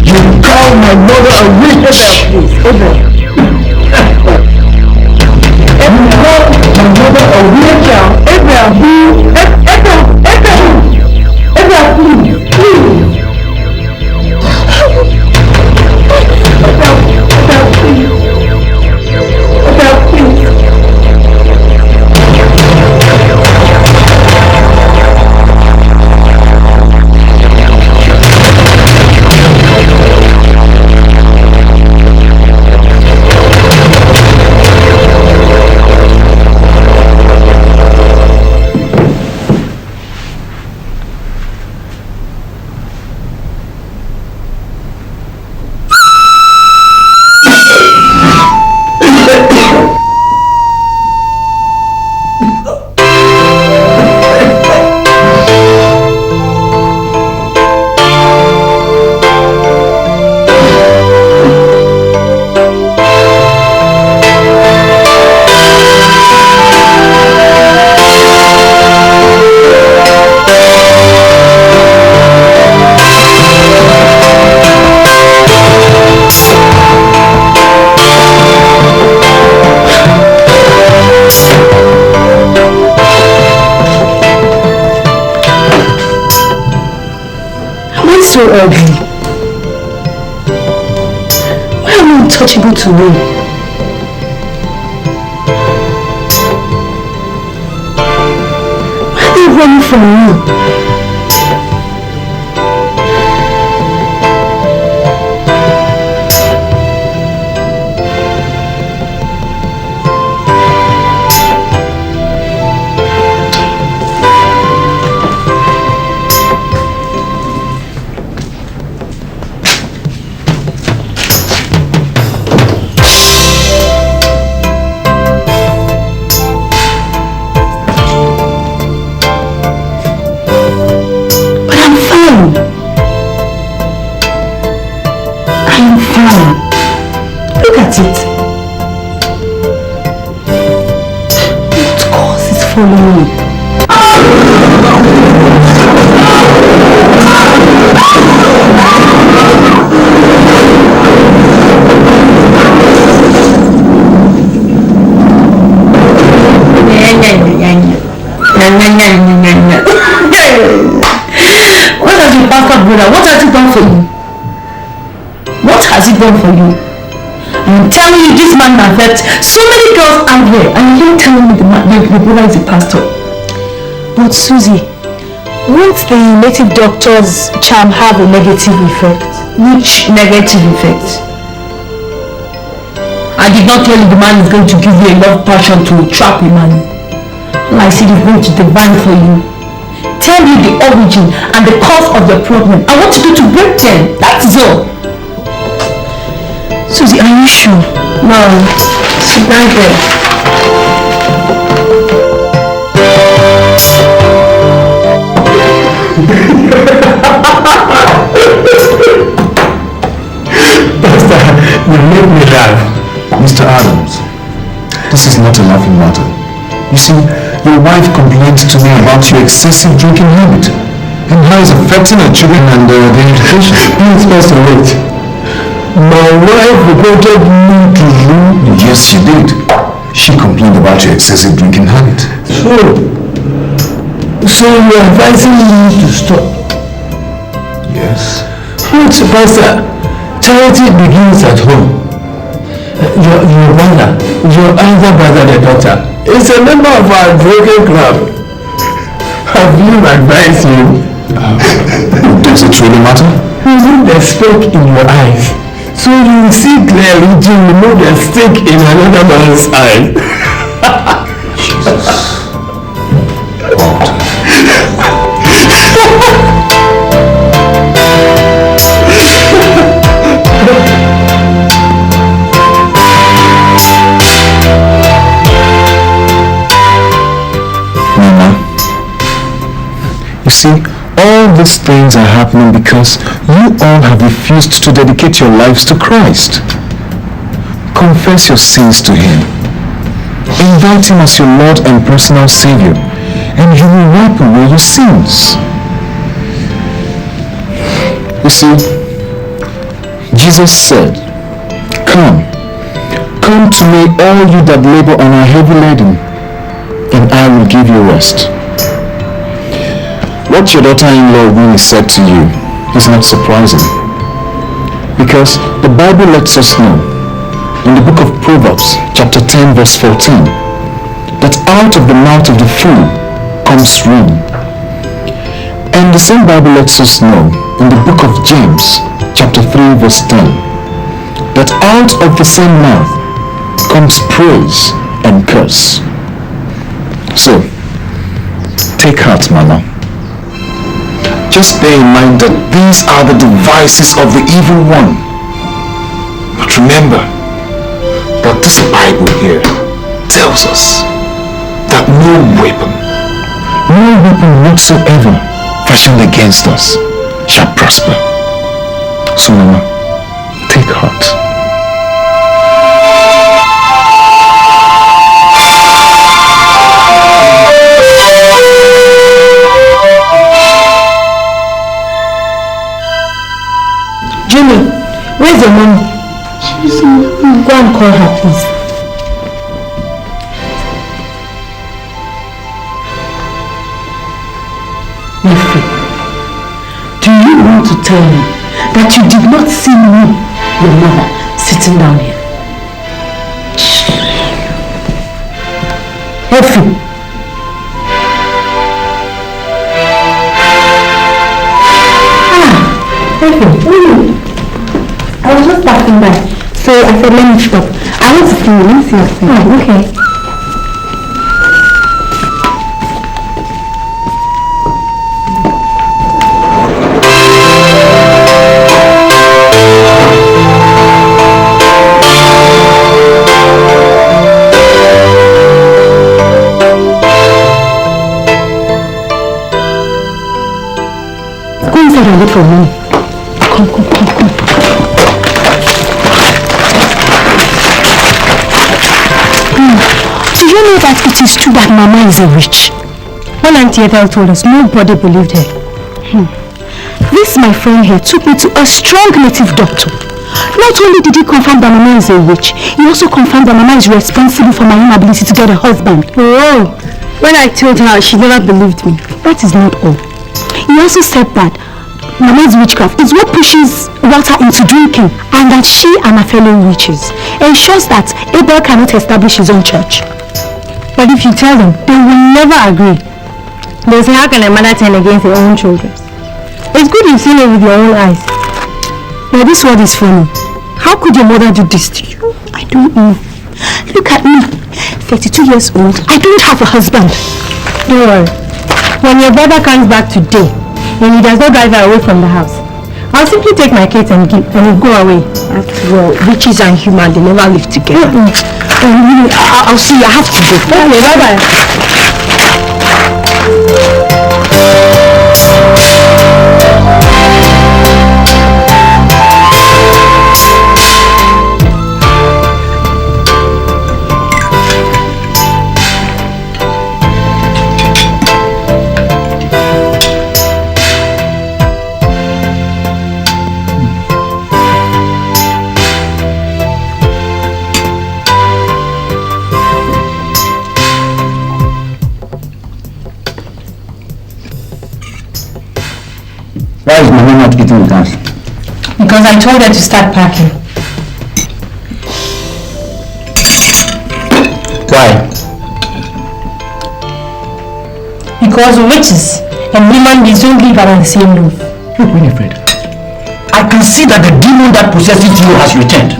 You call my mother a witch? Please, Abel. You call my mother a witch? Abel, please. So ugly. Why am I untouchable to me. Why are they running from me? What has he done for you? What has he done for you? I'm telling you, this man has left so many girls out here, and you're telling me the brother is a pastor. But Susie, won't the native doctor's charm have a negative effect? Which negative effect? I did not tell you the man is going to give you a love passion to trap a man. All I said is going to divine for you. Tell you the origin and the cause of the problem. I want you to break them. That's all. Susie, are you sure? No. Sit right there. Pastor, you made me laugh. Mr. Adams, this is not a laughing matter. You see, your wife complained to me about your excessive drinking habit and how it's affecting her children and their education. Please, Pastor, wait. My wife reported me to you. Yes, she did. She complained about your excessive drinking habit. So you're advising me to stop? Yes. But, Pastor, charity begins at home. Your mother, your elder brother, the doctor, is a member of our drinking club. Have you advised him? Does it really matter? Remove the speck in your eyes, so you will see clearly to remove the stick in another man's eye. Jesus. You see, all these things are happening because you all have refused to dedicate your lives to Christ. Confess your sins to Him. Invite Him as your Lord and personal Savior, and He will wipe away your sins. You see, Jesus said, Come to me, all you that labor and are heavy laden, and I will give you rest. What your daughter-in-law really said to you is not surprising, because the Bible lets us know in the book of Proverbs chapter 10 verse 14 that out of the mouth of the fool comes ruin. And the same Bible lets us know in the book of James chapter 3 verse 10 that out of the same mouth comes praise and curse. So, take heart, Mama. Just bear in mind that these are the devices of the evil one. But remember that this Bible here tells us that no weapon whatsoever fashioned against us shall prosper. So, Mama, take heart. Jimmy, where's your mom? She's go and call her, please. Nephew, do you want to tell me that you did not see me, your mother, sitting down here. Effie. I was just passing by, so I said let me stop. I want to see you. Let me see your face. Oh, okay. Go inside and wait for me. Come. Do you know that it is true that Mama is a witch? When Auntie Ethel told us, nobody believed her. This, my friend here, took me to a strong native doctor. Not only did he confirm that Mama is a witch, he also confirmed that Mama is responsible for my inability to get a husband. Oh, when I told her, she never believed me. That is not all. He also said that Mama's witchcraft is what pushes water into drinking, and that she and her fellow witches ensures that Abel cannot establish his own church. But if you tell them, they will never agree. They'll say, how can a mother turn against her own children? It's good you've seen it with your own eyes. Now this word is funny. How could your mother do this to you? I don't know. Look at me, 32 years old. I don't have a husband. Don't worry. When your brother comes back today, and he does not drive her away from the house, I'll simply take my kids and we'll go away. After all, witches and humans, they never live together. I'll see you. I have to go. Okay, bye-bye. Why is Mama not eating with us? Because I told her to start packing. Why? Because witches and human beings don't live under the same roof. Look, Winifred, I can see that the demon that possesses you has returned.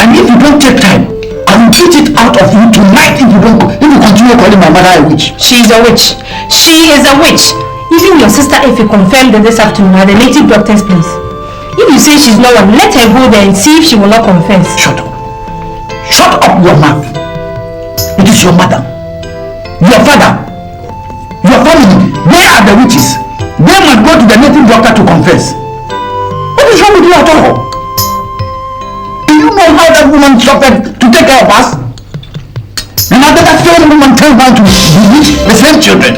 And if you don't take time, I will beat it out of you tonight if you continue calling my mother a witch. She is a witch. She is a witch. Even your sister Effie confirmed that this afternoon at the native doctor's place. If you say she's not one, let her go there and see if she will not confess. Shut up. Shut up your mouth. It is your mother, your father, your family. They are the witches. They must go to the native doctor to confess. What is wrong with you at all? Do you know how that woman suffered to take care of us? And after that same woman turned down to bewitch the same children.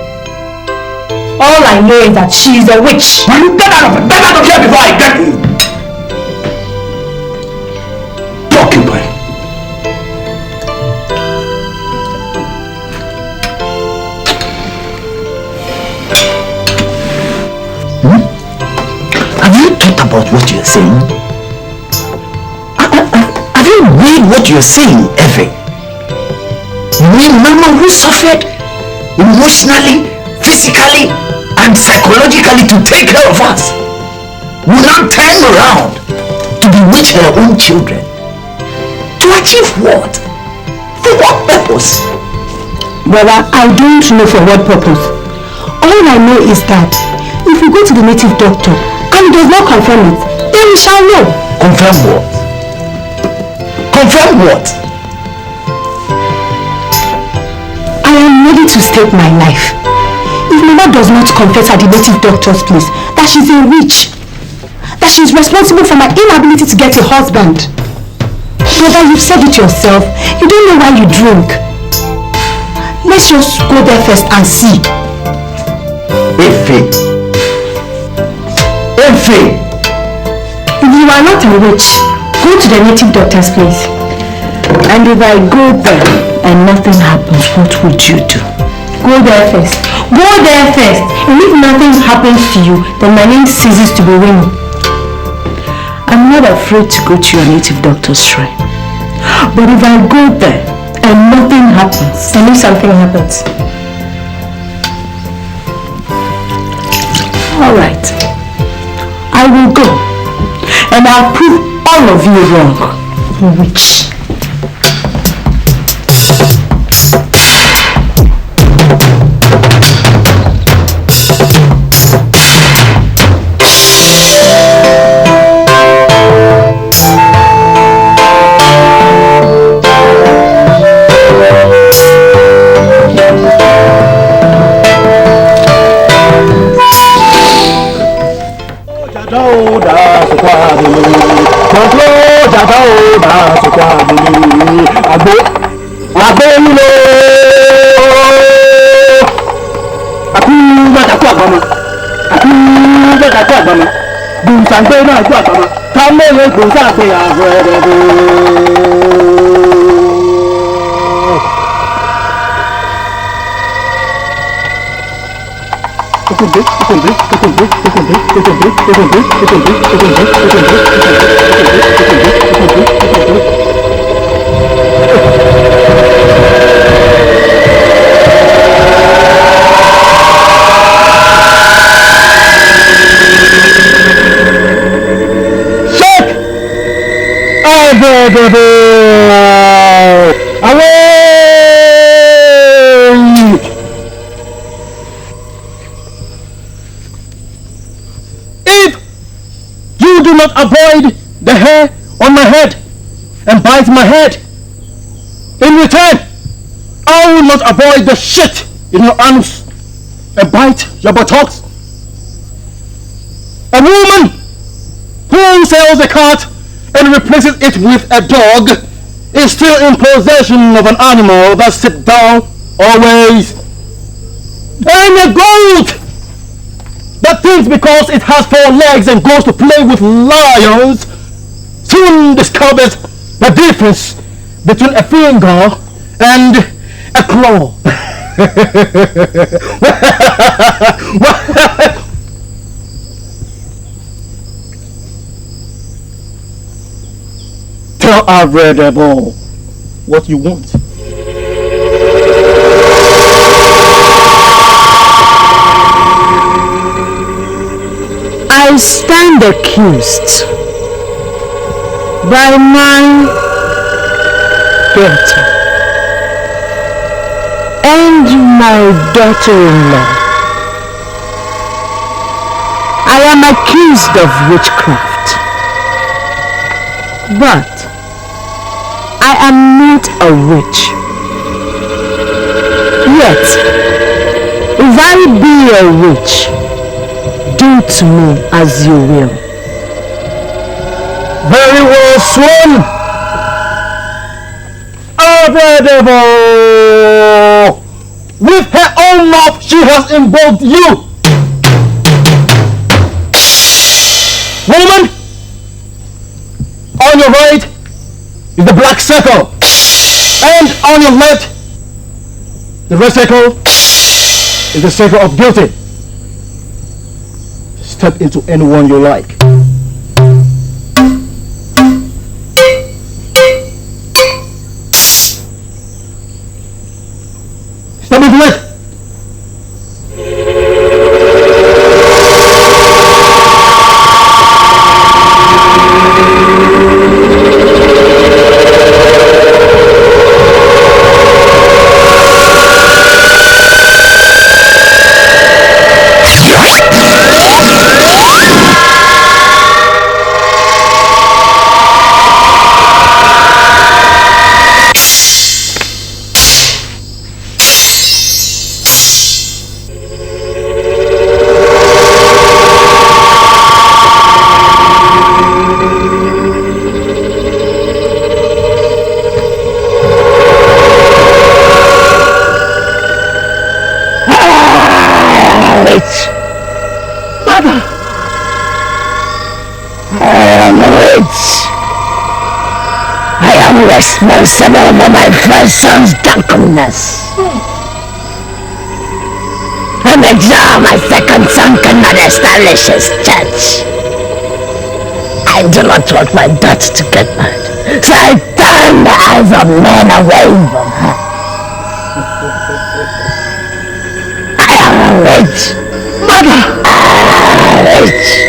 All I know is that she is a witch. Will you get out of it? Get out of here before I get you. Talking boy. Have you thought about what you're saying? Have you read what you're saying, Effie? You mean Mama who suffered emotionally, physically, and psychologically to take care of us will now turn around to bewitch her own children? To achieve what? For what purpose? Brother, I don't know for what purpose. All I know is that if we go to the native doctor and he does not confirm it, then we shall know. Confirm what? Confirm what? I am ready to stake my life. If Mama does not confess at the native doctor's place that she's a witch, that she's responsible for my inability to get a husband. Brother, you've said it yourself. You don't know why you drink. Let's just go there first and see. Effie. Effie. If you are not a witch, go to the native doctor's place. And if I go there and nothing happens, what would you do? Go there first. Go there first. And if nothing happens to you, then my name ceases to be Winnie. I'm I'm not afraid to go to your native doctor's shrine. But if I go there and nothing happens, and if something happens? Alright. I will go. And I'll prove all of you wrong. Witch. Avoid the hair on my head and bite my head. In return, I will not avoid the shit in your anus and bite your buttocks. A woman who sells a cat and replaces it with a dog is still in possession of an animal that sits down always. And a goat that thinks because it has 4 legs and goes to play with lions soon discovers the difference between a finger and a claw. Tell Abandonment what you want. I stand accused by my daughter and my daughter-in-law. I am accused of witchcraft, but I am not a witch. Yet, if I be a witch, do to me as you will. Very well, swan. Abandonment. With her own mouth, she has involved you. Woman, on your right is the black circle, and on your left, the red circle is the circle of guilty. Step into anyone you like. Step into it. Responsible for my first son's drunkenness. And exile my second son cannot establish his church. I I do not want my daughter to get married. So I turn the eyes of men away from her. I am a witch. Mother! Witch.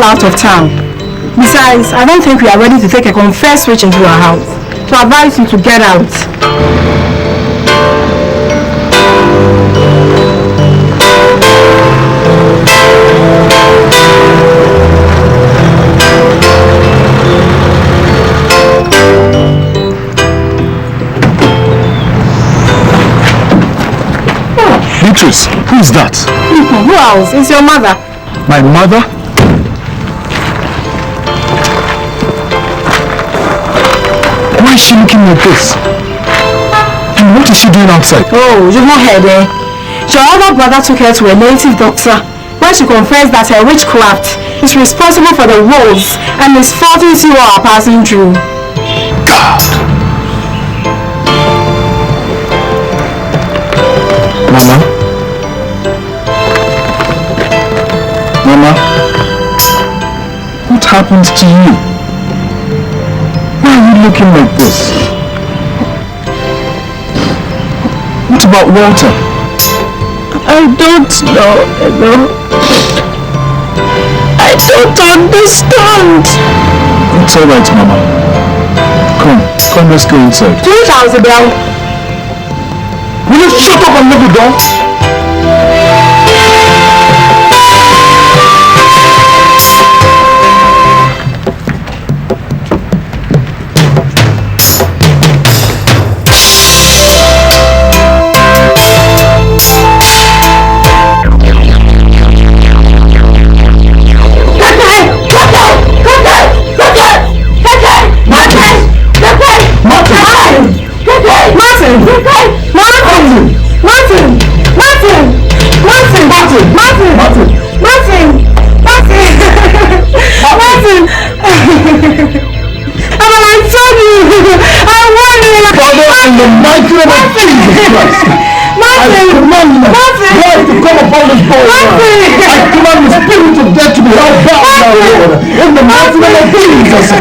Out of town. Besides, I don't think we are ready to take a confessed witch into our house. So I advise you to get out. Beatrice, who's that? Who else? It's your mother. My mother? Why is she looking like this? And what is she doing outside? Oh, you've not heard, eh? Your other brother took her to a native doctor where she confessed that her witchcraft is responsible for the woes and misfortunes you are passing through. God! Mama? Mama? What happened to you? Why are you looking like this? What about Walter? I don't know, I don't understand. It's alright, Mama. Come, let's go inside. 2,000 bell. Will you shut up and leave the door? In the mighty name of Jesus!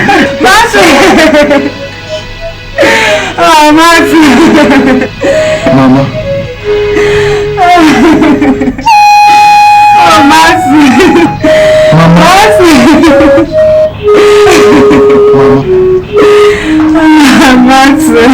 Martin! Oh, Martin! Mama. Oh, Martin! Mama. Martin! Mama. Martin!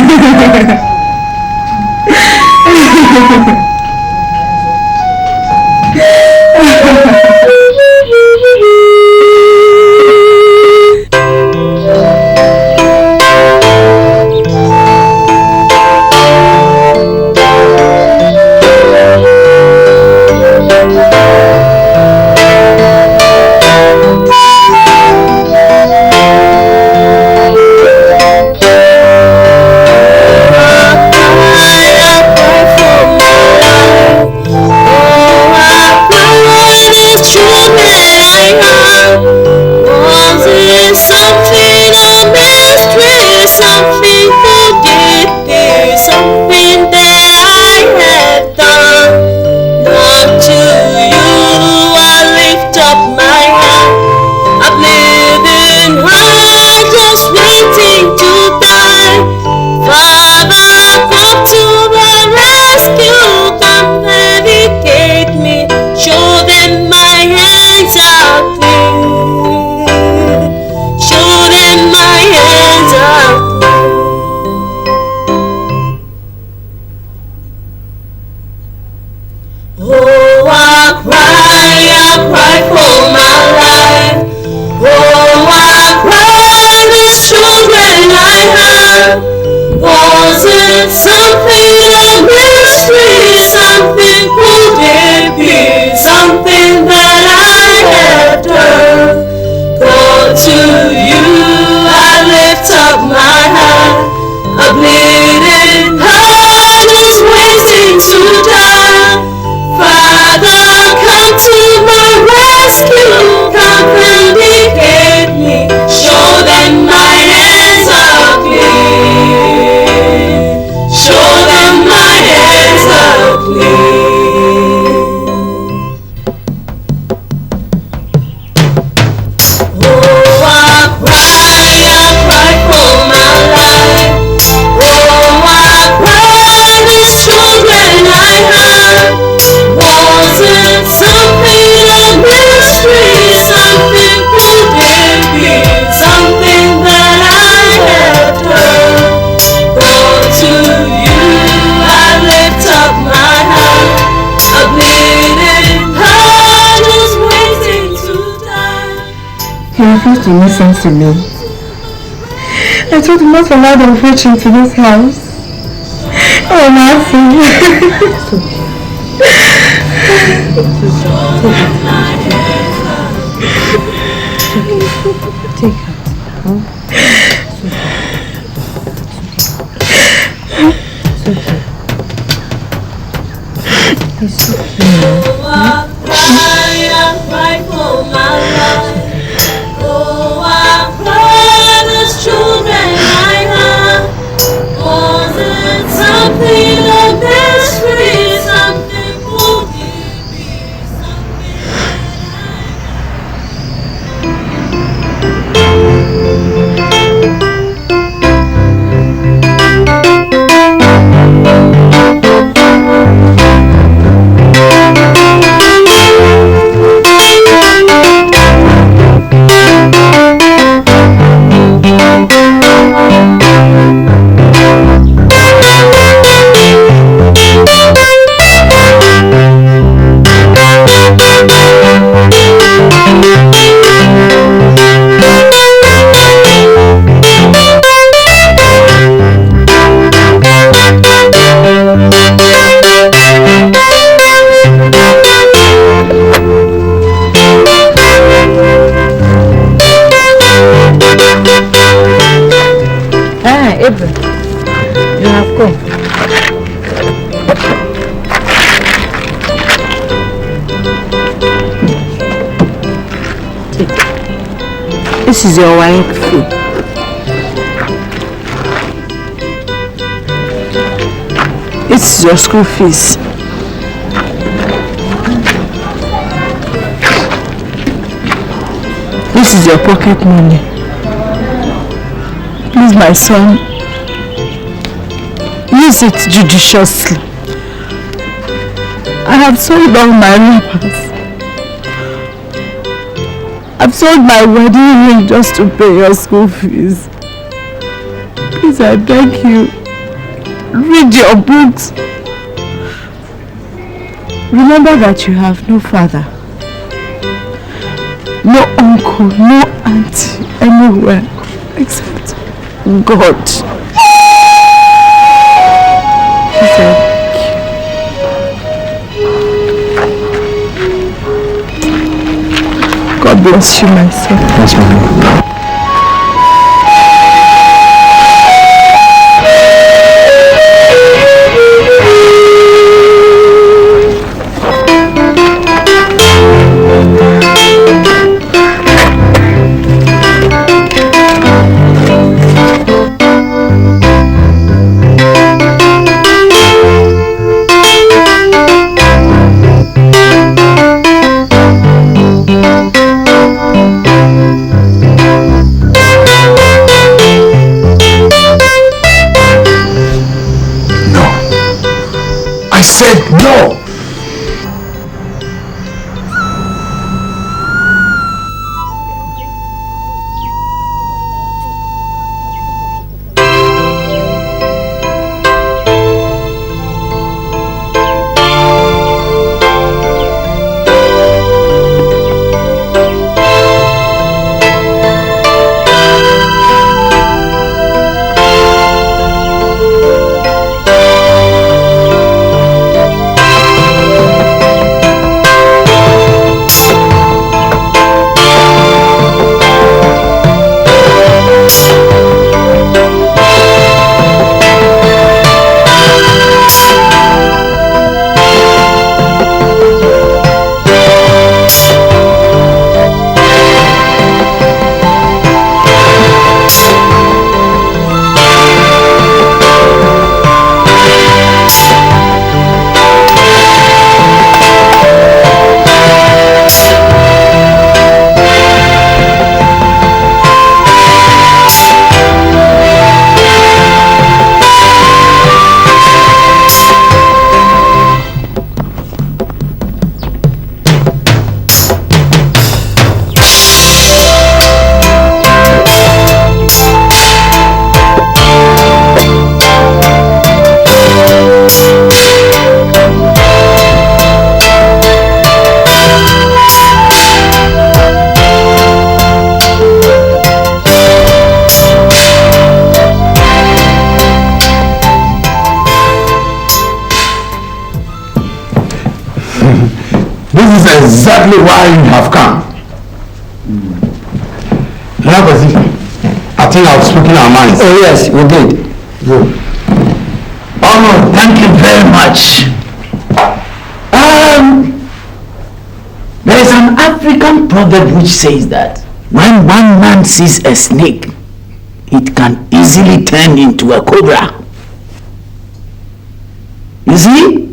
refused to listen to me. I told him not to allow them reach into this house. Oh, nothing. Take it. It's okay. I cry for my life. Oh, I cry as children I have. Was it something of desperate, something for me, something Abel, you have come. Take. This is your wife food. This is your school fees. This is your pocket money. Please, my son, use it judiciously. I have sold all my wrappers. I've sold my wedding ring just to pay your school fees. Please, I beg you, read your books. Remember that you have no father, no uncle, no auntie anywhere except God. He said, God bless you, my son. Yes, ma'am. exactly why you have come. I think I've spoken our minds. Oh yes, we did. Good. Oh no, thank you very much. There is an African proverb which says that when one man sees a snake, it can easily turn into a cobra. You see?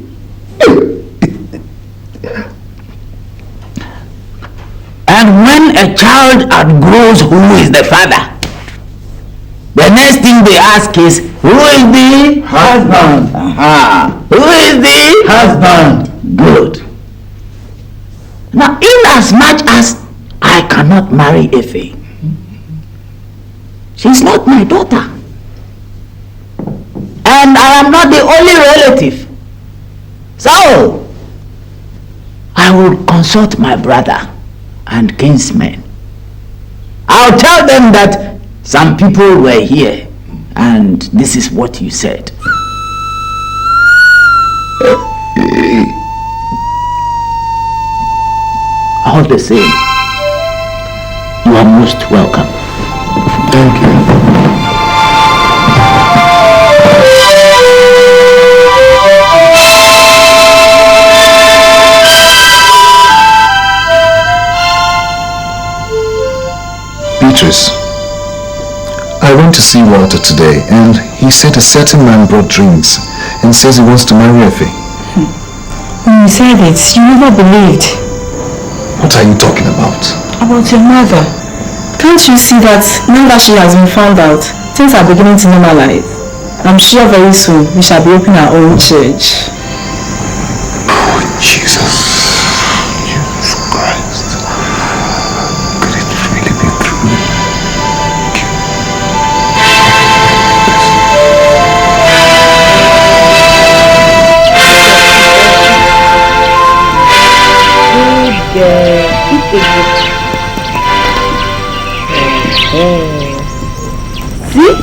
And when a child outgrows who is the father, the next thing they ask is, who is the husband? Who is the husband? Good. Now, in as much as I cannot marry Ife, she's not my daughter. And I am not the only relative. So, I will consult my brother and kinsmen. I'll tell them that some people were here and this is what you said. All the same, you are most welcome. Thank you. Beatrice, I went to see Walter today and he said a certain man brought drinks and says he wants to marry Effie. When you said it, you never believed. What are you talking about? About your mother. Can't you see that now that she has been found out, things are beginning to normalize? I'm sure very soon we shall be opening our own church. Oh, Jesus. Jesus Christ. Could it really be true? See?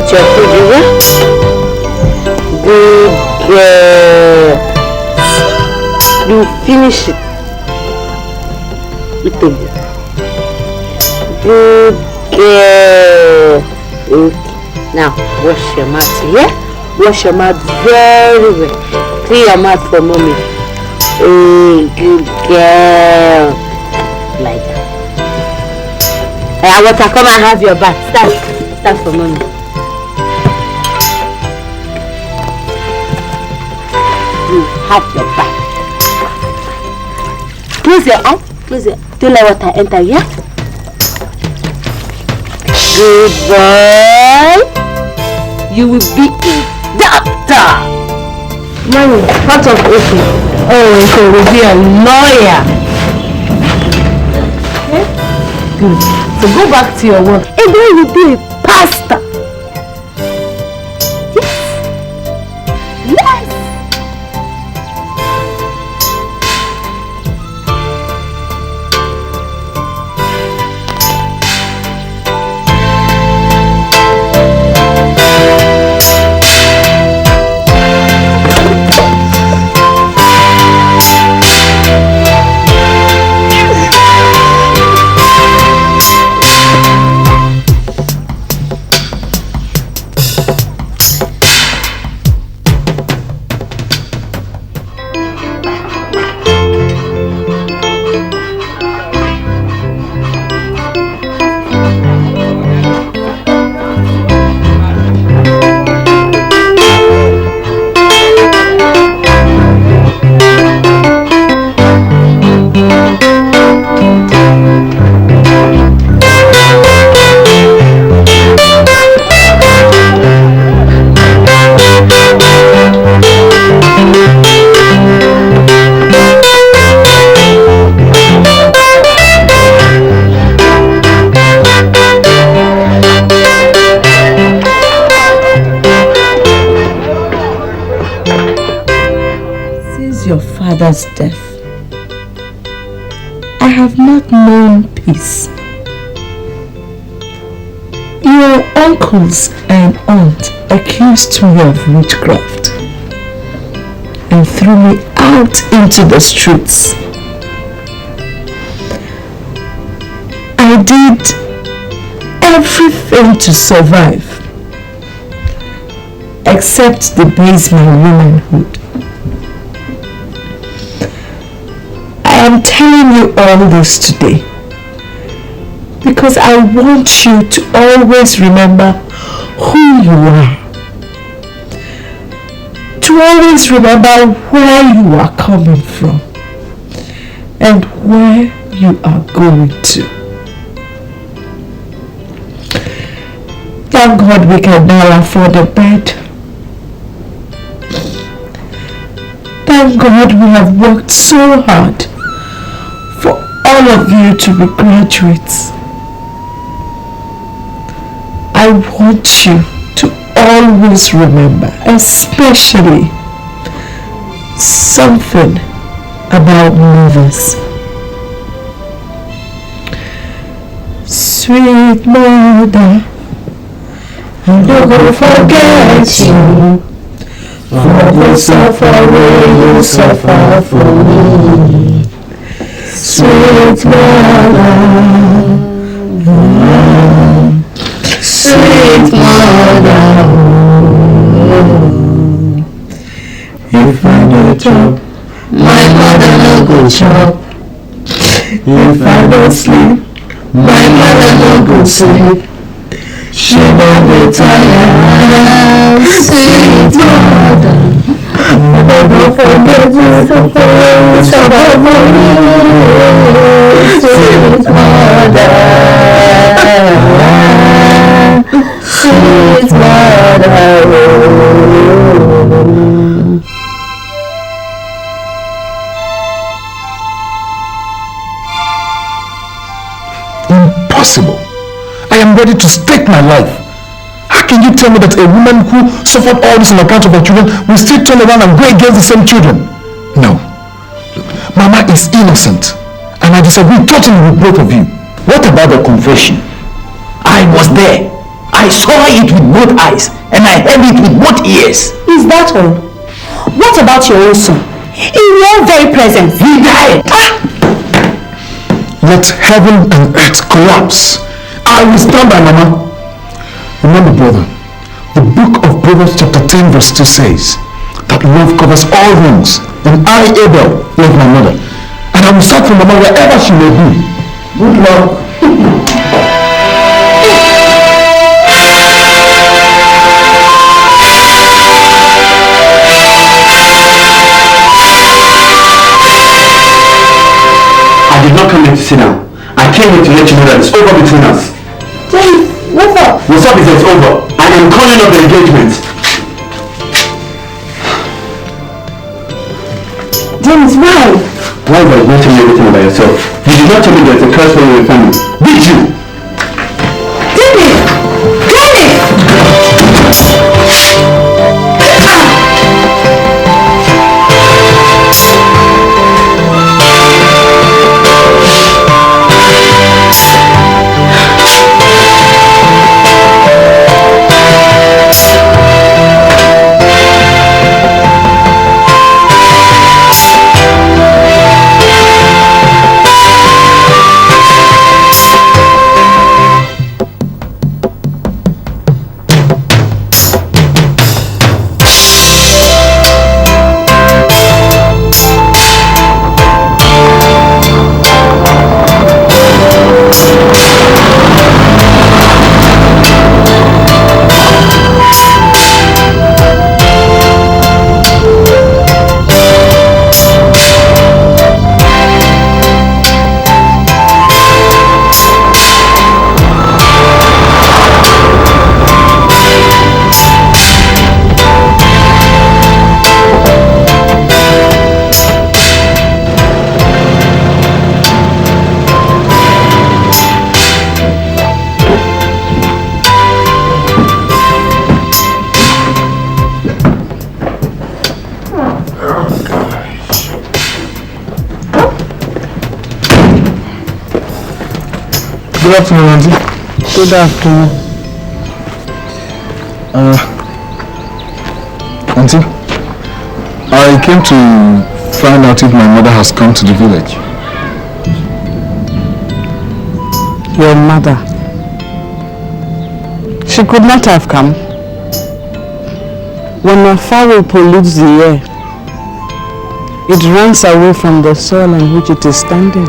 Your food, good girl. You finish it. Good girl. Okay. Now wash your mouth here. Wash your mouth very well. Clean your mouth for mommy. Good girl. Like that. Hey, Water, come and have your bath. Start for mommy. Have your back. Close your eye. Close your eye. Don't let water enter here. Good boy. You will be a doctor. Mommy, part of Oki. Oh, so will be a lawyer. Okay? Good. So go back to your work. And then you'll be a pastor. father's death, I have not known peace. Your uncles and aunt accused me of witchcraft and threw me out into the streets. I did everything to survive except debase my womanhood. I am telling you all this today because I want you to always remember who you are. To always remember where you are coming from and where you are going to. Thank God we can now afford a bed. Thank God we have worked so hard for all of you to be graduates. I want you to always remember, especially something about mothers. Sweet mother, I never forget you for the suffering you suffer for me. Sweet mother, sweet mother, if I no chop, my mother no go chop. If I no sleep, my mother no go sleep. She never tired, sweet mother. Never forget the suffering suffer for me, sweet mother, sweet mother. Impossible. I am ready to stake my life. How can you tell me that a woman who suffered all this on account of her children will still turn around and go against the same children? No. Look, Mama is innocent, and I disagree totally with both of you. What about the confession? I was there. I saw it with both eyes, and I heard it with both ears. Is that all? What about your own son? In your very presence. He died. Let heaven and earth collapse. I will stand by Mama. Remember, brother, the book of Proverbs chapter 10 verse 2 says that love covers all wrongs, and I, Abel, love my mother, and I will search for Mama wherever she may be. Good luck. I did not come here to sit down. I came here to let you know that it's over between us. James, what's up? What's up is that it's over. I am calling off the engagement. James, why? Why were you not telling me everything about yourself? You did not tell me there's a curse for your family. Did you? David! Good afternoon, Auntie. Good afternoon. Auntie, I came to find out if my mother has come to the village. Your mother? She could not have come. When a fowl pollutes the air, it runs away from the soil on which it is standing.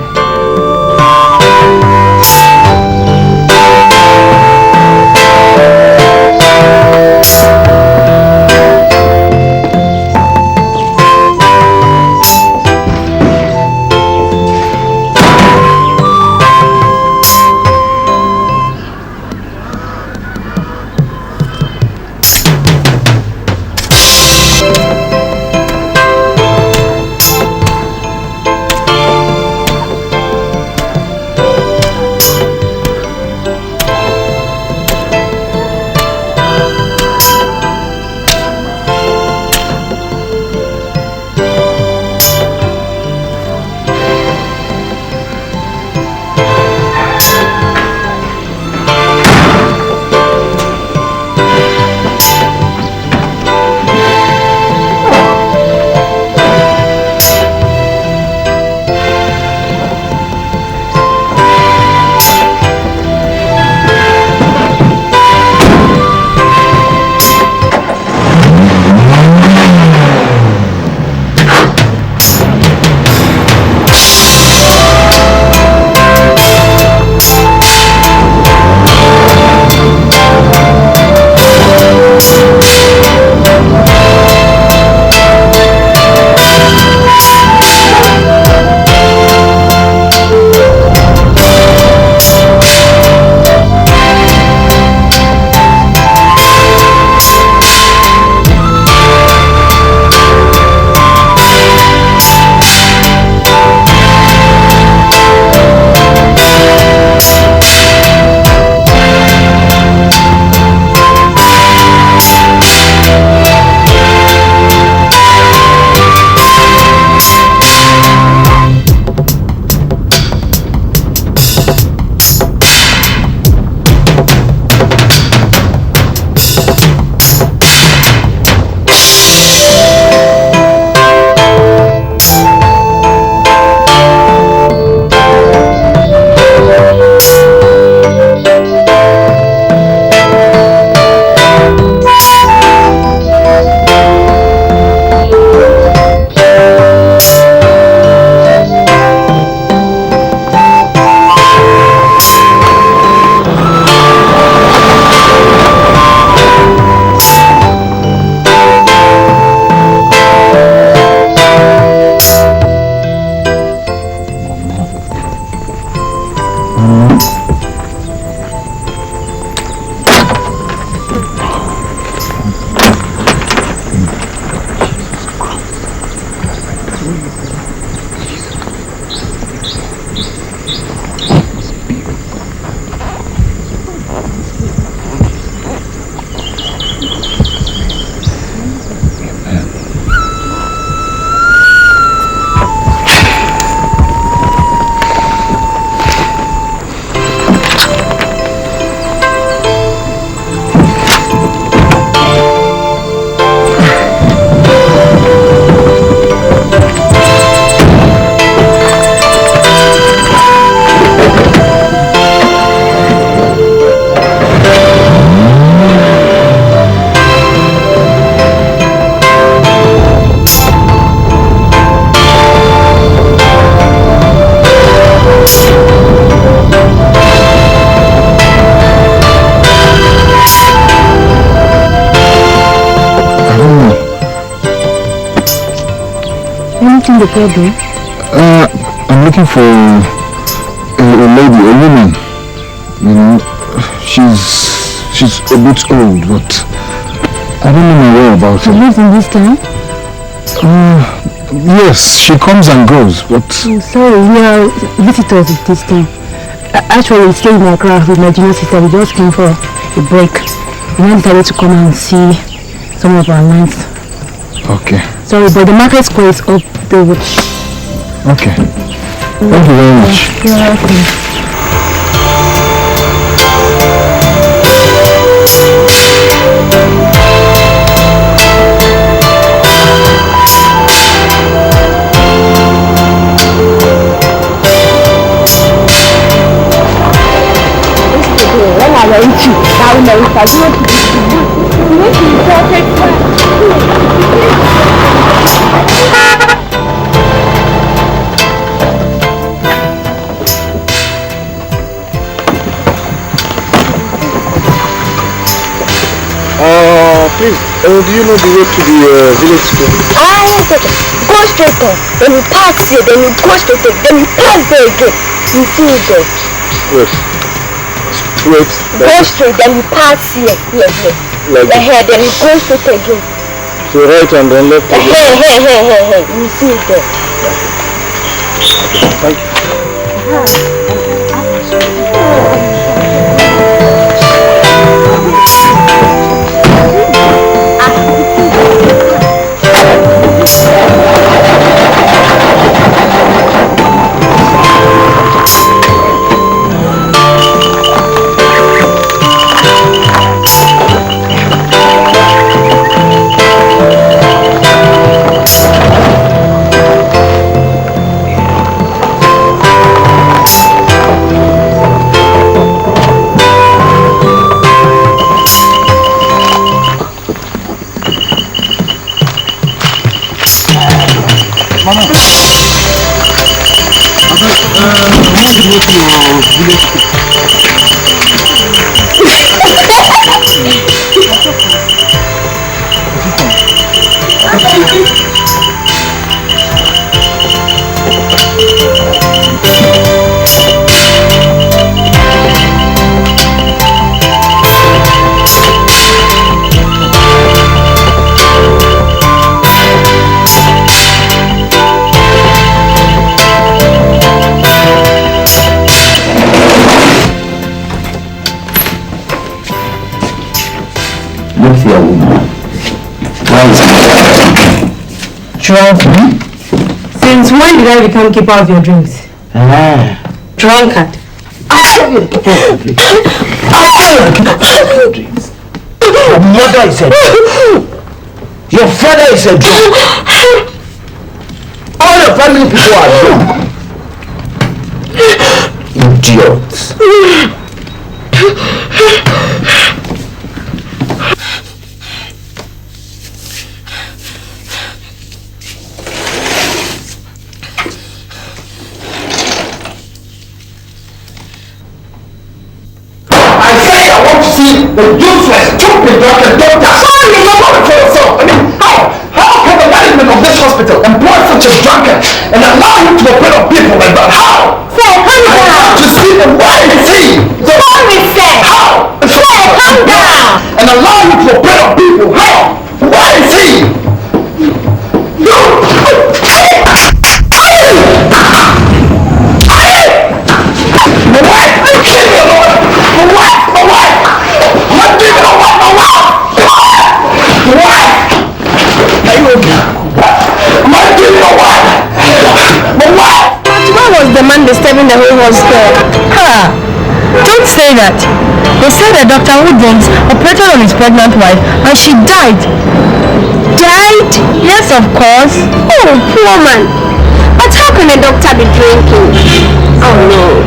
in the bedroom? I'm looking for a lady, a woman. You know, she's a bit old, but I don't know my way about her. She lives in this town? Yes, she comes and goes, but... I'm sorry, we are visitors at this time. Actually, we stay in Accra with my junior sister. We just came for a break. We now decided to come and see some of our lands. Okay. Sorry, but the market square is up the watch. Okay. Thank you very much. You're welcome. marry Marita. You want to be perfect friend. Please, do you know the way to the village school? Go straight there. Then you pass here, then you go straight there, then you pass there again. You see it there. Wait. Straight? Go straight, then you pass here. Like here, then you go straight again. So right and then left again? Hey. You see it there. Okay, thank you. Drunk? Since when did I become keeper of your drinks? Drunkard. Your mother is a drunk. Your father is a drunk. All your family people are drunk. Idiots. The useless, stupid doctor. Sorry, you're not going for yourself. I mean, how can the management of this hospital employ such a drunkard and allow him to operate on people like that? How? Sir, calm down. I want to see him. Why is he? Sorry, sir. How? Sir, calm down. And allow him to operate on people. How? Why is he? The man disturbing the whole hospital. Don't say that. They said that Dr. Woodlands operated on his pregnant wife and she died. Died? Yes, of course. Oh, poor man. But how can a doctor be drinking? Oh no.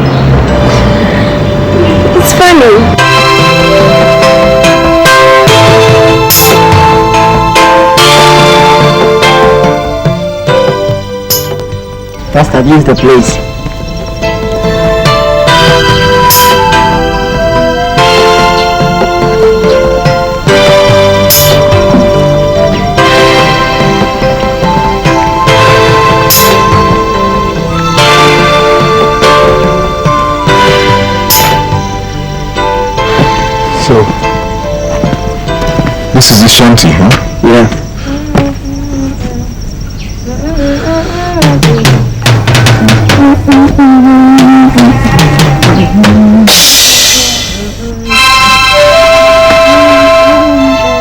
It's funny. Pastor, this is the place. So, this is the shanty, huh? Yeah.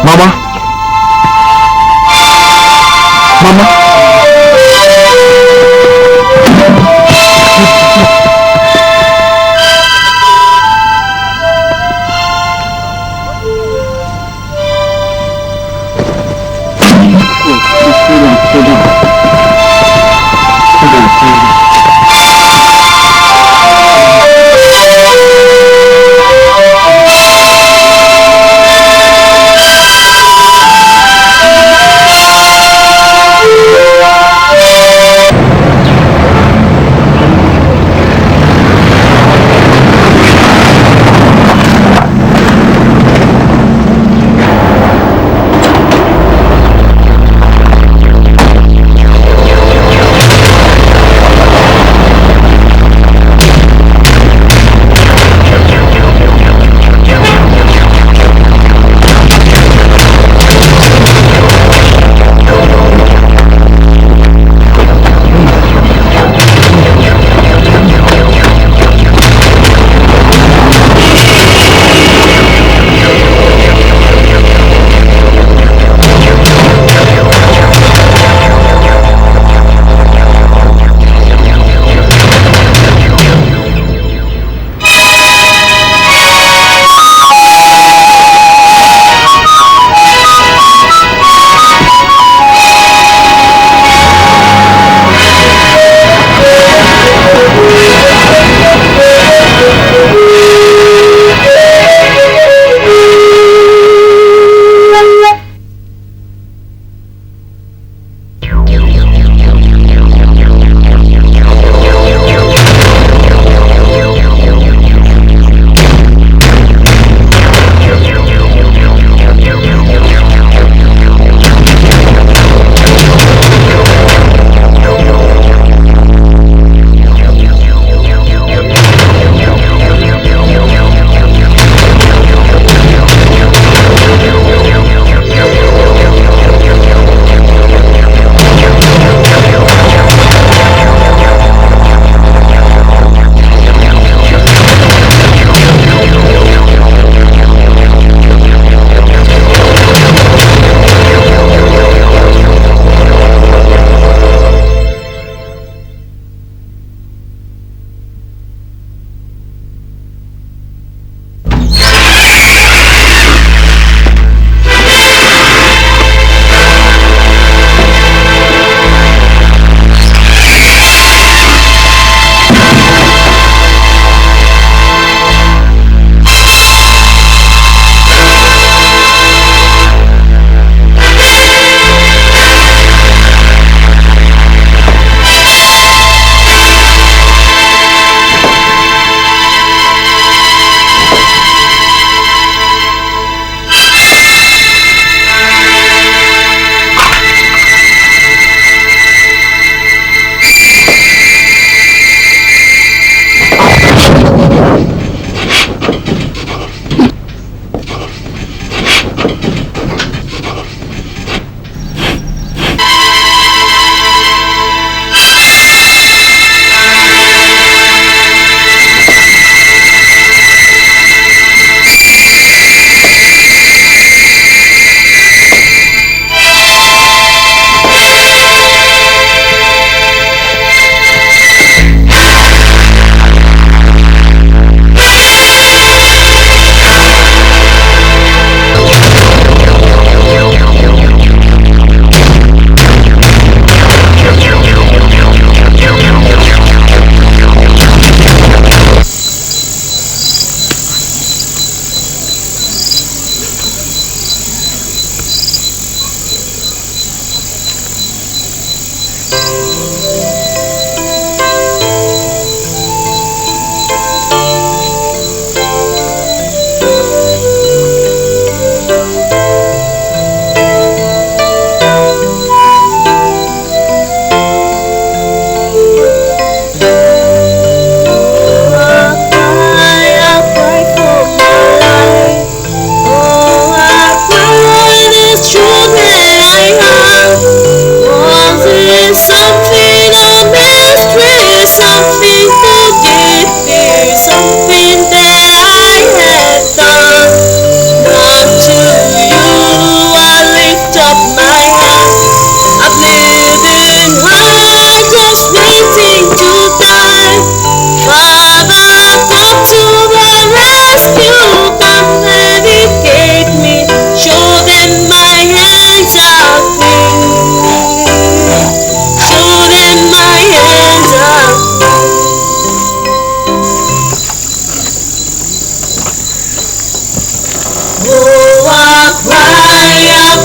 Mama?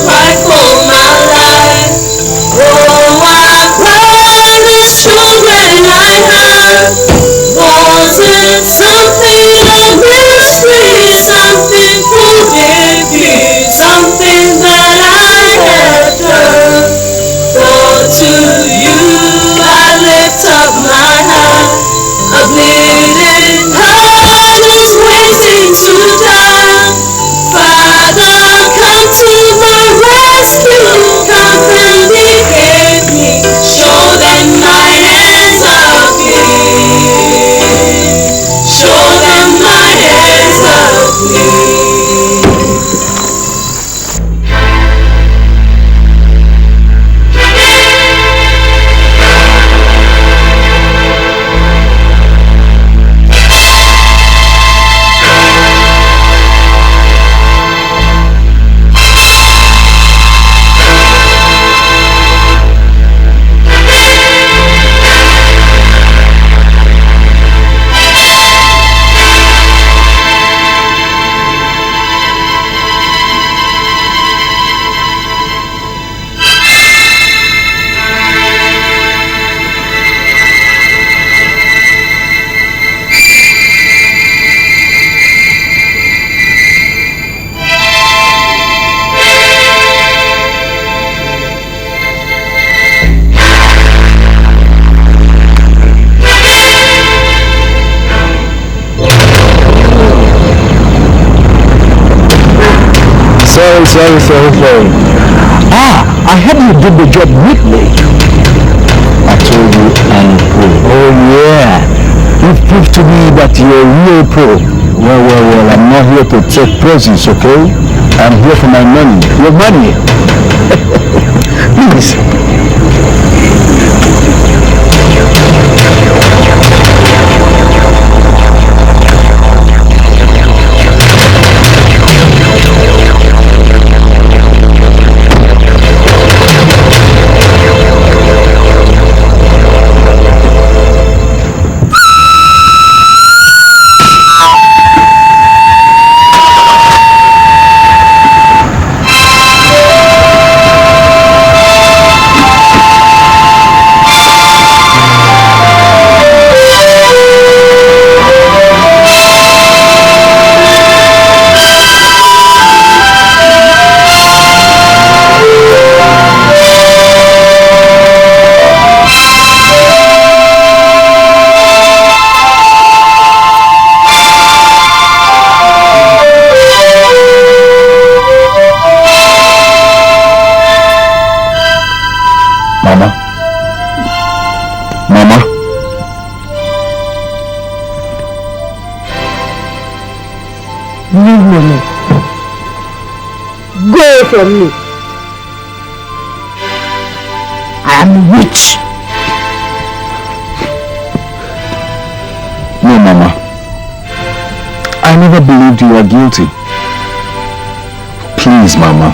cried for my life. Oh, I cried the children I had. Was it something of mystery, something forgive, something that I had done? For to you I lift up my hand, a bleeding heart is waiting to die. Father, come to the rescue, come vindicate me, show them my hands are clean, show them my hands are clean. Sorry. I heard you did the job neatly. I told you I'm a pro. Oh yeah. You've proved to me that you're a real pro. Well, I'm not here to take presents, okay? I'm here for my money. Your money. Please. From me. I am a witch. No, Mama. I never believed you were guilty. Please, Mama.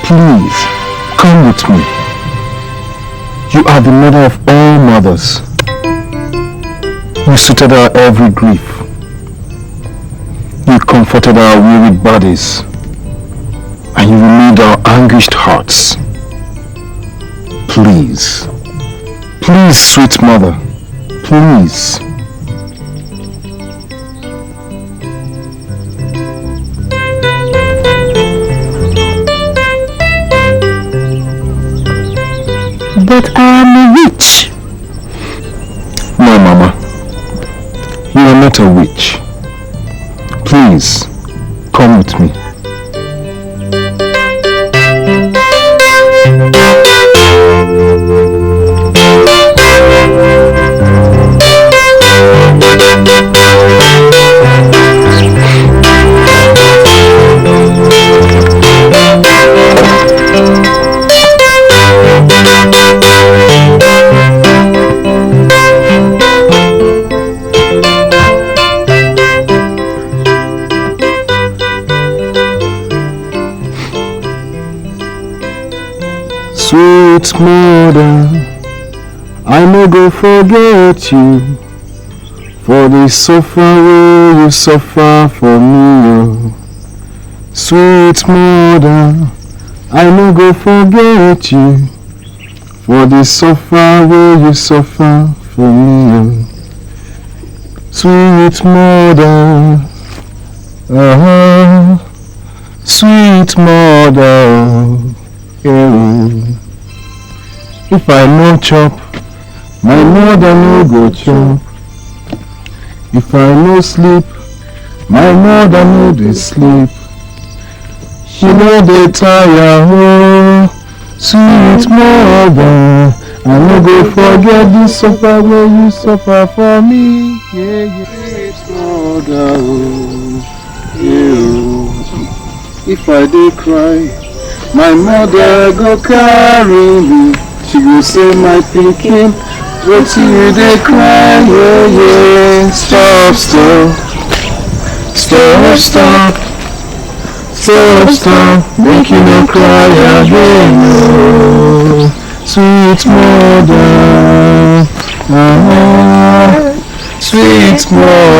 Please, come with me. You are the mother of all mothers. You soothed our every grief. You comforted our wearied bodies. And you relieved our anguished hearts. Please, sweet mother, please. But I am a witch. No, Mama, you are not a witch. Please, come with me. Sweet mother, I no go forget you, for the suffer way you suffer for me. Oh. Sweet mother, I no go forget you for the suffer where you suffer for me. Sweet mother, sweet mother, if I no chop, my mother no go chop. If I no sleep, my mother no dey sleep. She no dey tire, oh, sweet mother. I no go forget the suffer where you suffer for me. Yeah, yeah. Sweet mother, oh, yeah. If I dey cry, my mother go carry me. She go say, my pikin, but you dey cry, yeah, yeah. Stop, stop, stop, stop, stop, stop, make you no cry again, oh, sweet mother, sweet mother,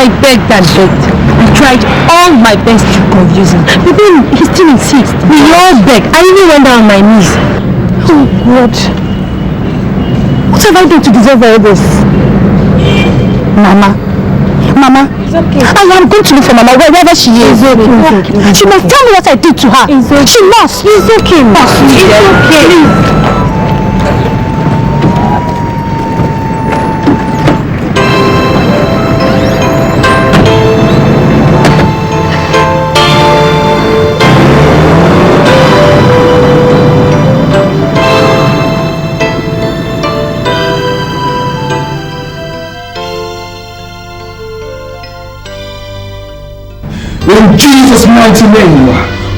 and begged. I tried all my best to confuse him, but then he still insists. We all begged. I even went down on my knees. Oh God. What have I done to deserve all this? Mama. Mama. It's okay. I am going to look for Mama wherever she is. It's okay. She must tell me what I did to her. It's okay. She must. It's okay. It's okay. Please. In Jesus' mighty name,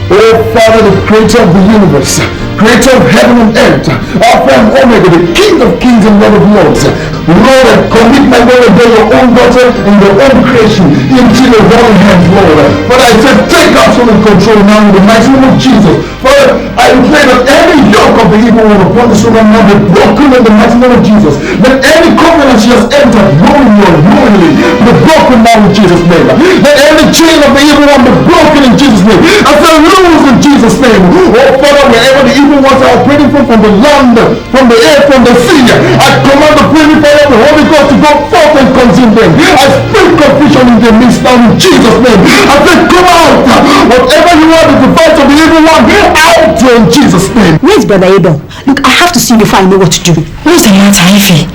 oh Father, the creator of the universe, creator of heaven and earth, Alpha and Omega, the King of kings and Lord of lords, Lord, I commit my will and your own daughter and your own creation into your holy hands, Lord. But I said, take absolute control now in the mighty name of Jesus. Father, I pray that every yoke of the evil one upon this woman now be broken in the mighty name of Jesus. That every covenant she has entered, knowingly, be broken now in Jesus' name. Let every chain of the evil one be broken in Jesus' name. I say, loose in Jesus' name. Oh Father, wherever the evil ones are operating from the land, from the air, from the sea, I command the purifier of the Holy Ghost to go forth and consume them. I speak confusion in their midst now in Jesus' name. I say, come out. Whatever you want is the fight of the evil one, out in Jesus' name. Where's Brother Abel? Look, I have to see before I know what to do. Where's the matter, Effie?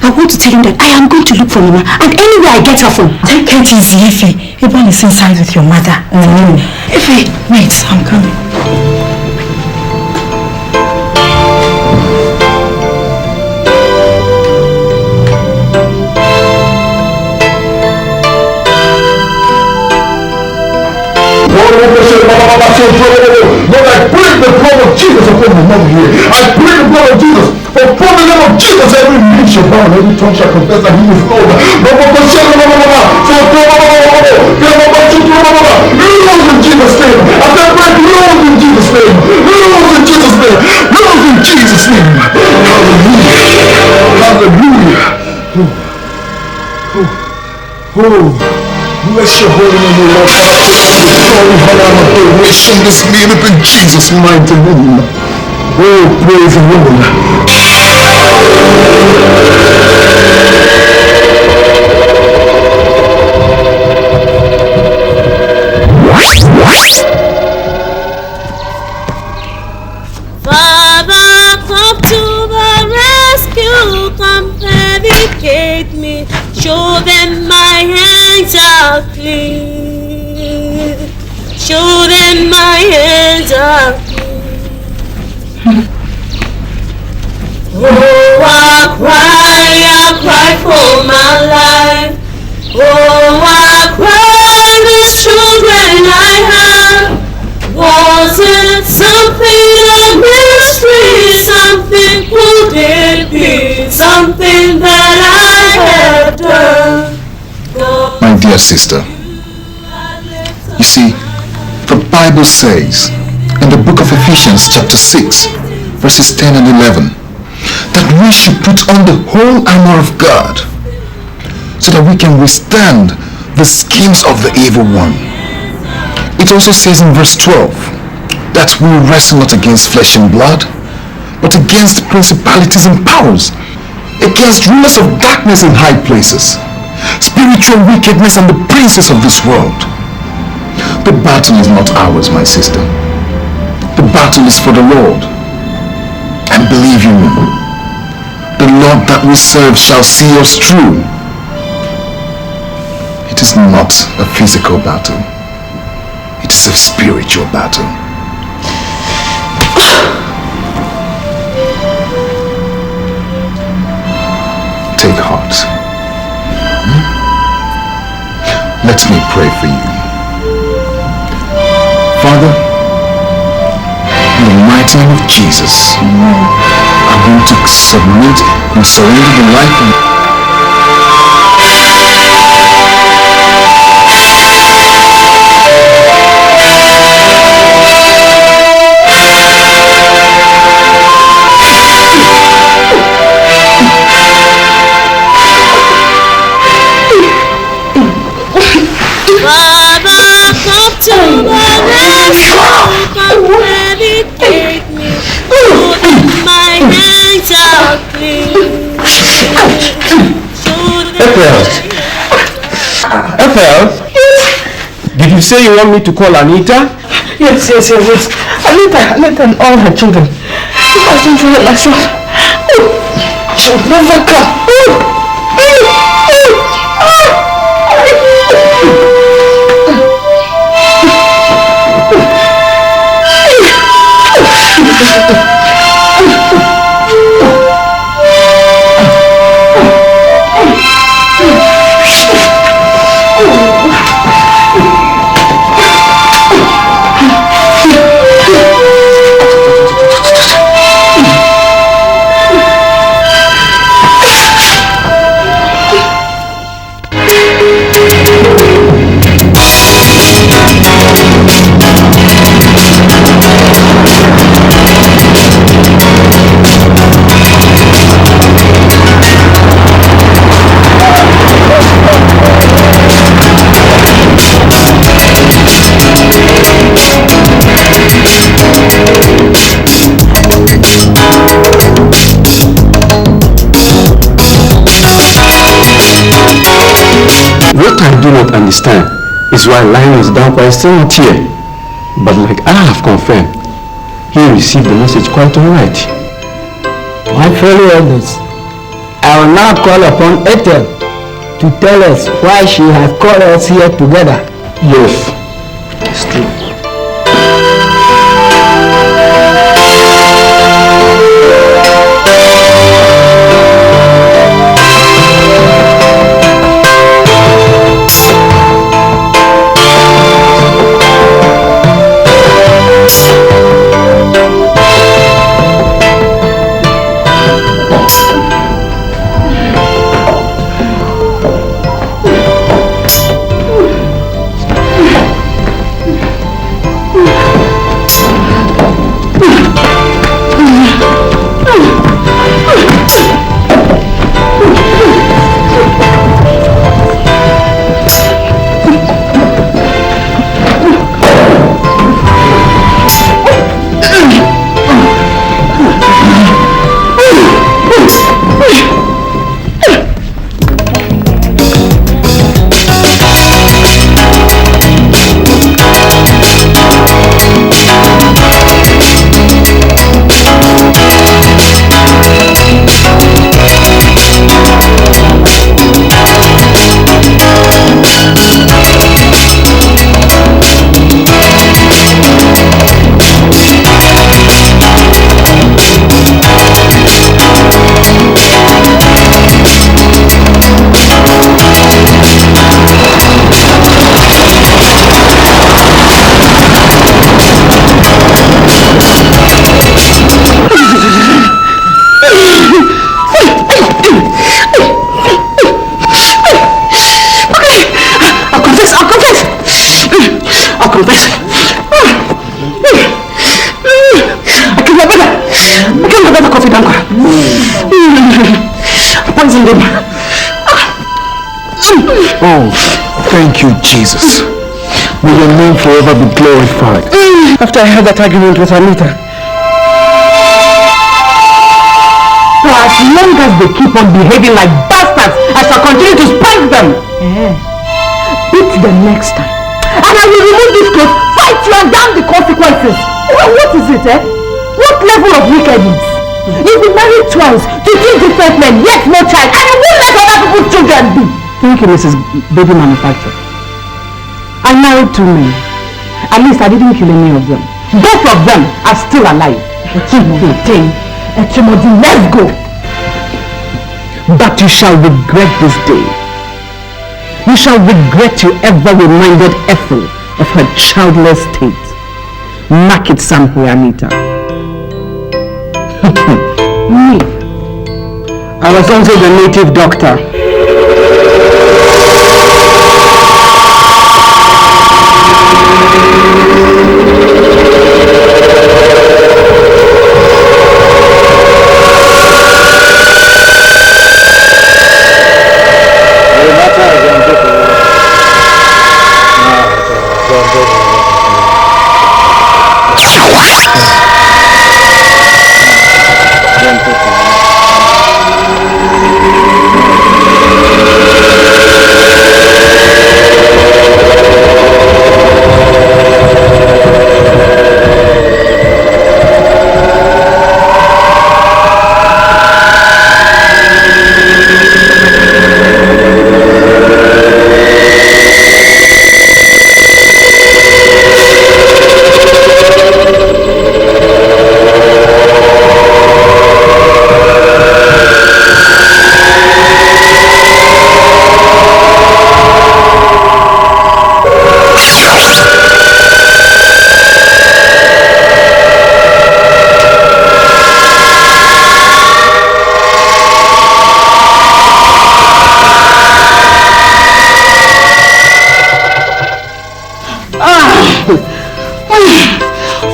I want to tell him that I am going to look for Mama, and anywhere I get her from. Take it easy, Effie. Abel is inside with your mother. Effie, wait, I'm coming. Lord, I plead the blood of Jesus upon the mother here. I plead the blood of Jesus upon the name of Jesus. Every knee shall bow and every tongue shall confess that he is Lord. Lose in Jesus' name. I said, break lose in Jesus' name. Lose in Jesus' name. Lose in Jesus' name. Hallelujah. Hallelujah. Oh, bless your holy name, O Lord. Glory, honor, and adoration this meal up in Jesus' mighty name. Oh, praise the Lord. Father, come to the rescue, come vindicate me, show them my hands are clean, show them my hands are clean. Oh, I cry for my life, oh, I cry the children I have. Was it something of mystery, something could it be, something that I have done? My dear sister, you see, the Bible says in the book of Ephesians chapter 6, verses 10 and 11, that we should put on the whole armor of God so that we can withstand the schemes of the evil one. It also says in verse 12 that we wrestle not against flesh and blood, but against principalities and powers, against rulers of darkness in high places, spiritual wickedness and the princes of this world. The battle is not ours, my sister. The battle is for the Lord. And believe you me, the Lord that we serve shall see us through. It is not a physical battle. It's a spiritual battle. Take heart. Let me pray for you. Father, in the mighty name of Jesus, I want to submit and surrender the life of Ethel, did you say you want me to call Anita? Yes. Anita and all her children. If I don't do it myself, she'll never come. Understand is why Linus Dampa is still not here. But like I have confirmed, he received the message quite alright. My fellow elders, I will now call upon Ethel to tell us why she has called us here together. Yes, it's true. coffee down. Poison them. Oh, thank you, Jesus. May your name forever be glorified. After I had that argument with Anita. For as long as they keep on behaving like bastards, I shall continue to spank them. Beat them next time. And I will remove this clothes, fight you and damn the consequences. Well, what is it, What level of wickedness? You've been married twice to 2 different men, yet no child, and you won't let other people's children be. Thank you, Mrs. Baby Manufacturer. I married 2 men. At least I didn't kill any of them. Both of them are still alive. Let's go. But you shall regret this day. You shall regret you ever reminded Ethel of her childless state. Mark it somewhere, Anita. Me. I was also the native doctor.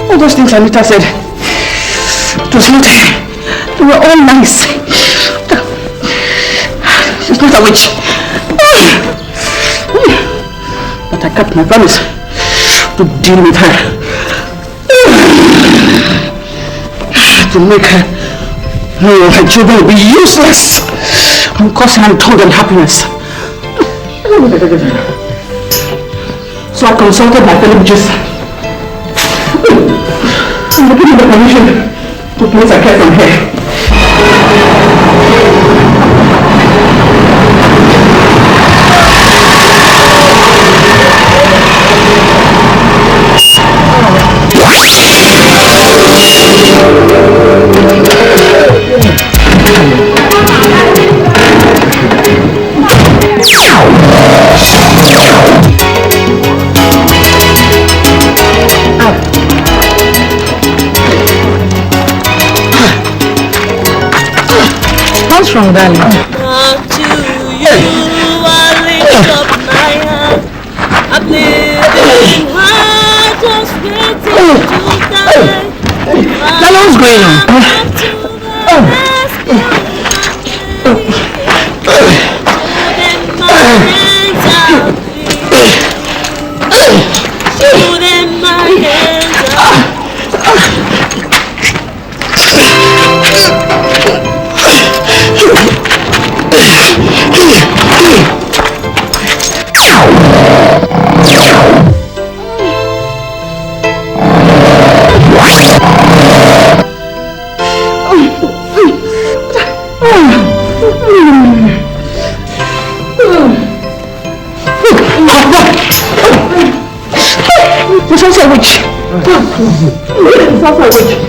All those things Anita said, it was not, they were all nice. She's not a witch. But I kept my promise to deal with her. To make her know her children will be useless and cause her untold unhappiness. So I consulted my fellow witches. I'm giving the permission to place a curse on her. What's wrong, darling? Unto you I lift up my hand. I plead heart just waiting to die. Darling, what's going on? It's also a witch. It's also a witch. It's also a wizard.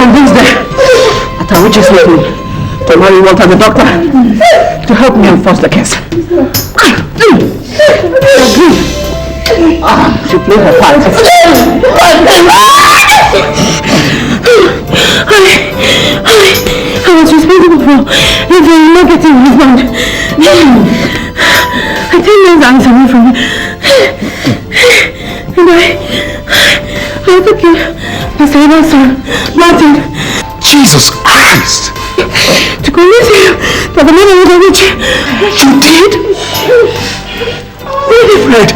convince them that I will just with me to marry Walter the doctor to help me enforce the case. She played her part. I was responsible for every negative husband. I 10 years answer me from and I took you as my son, Martin. Jesus Christ! To convince you that the mother was a witch. You did? Winifred!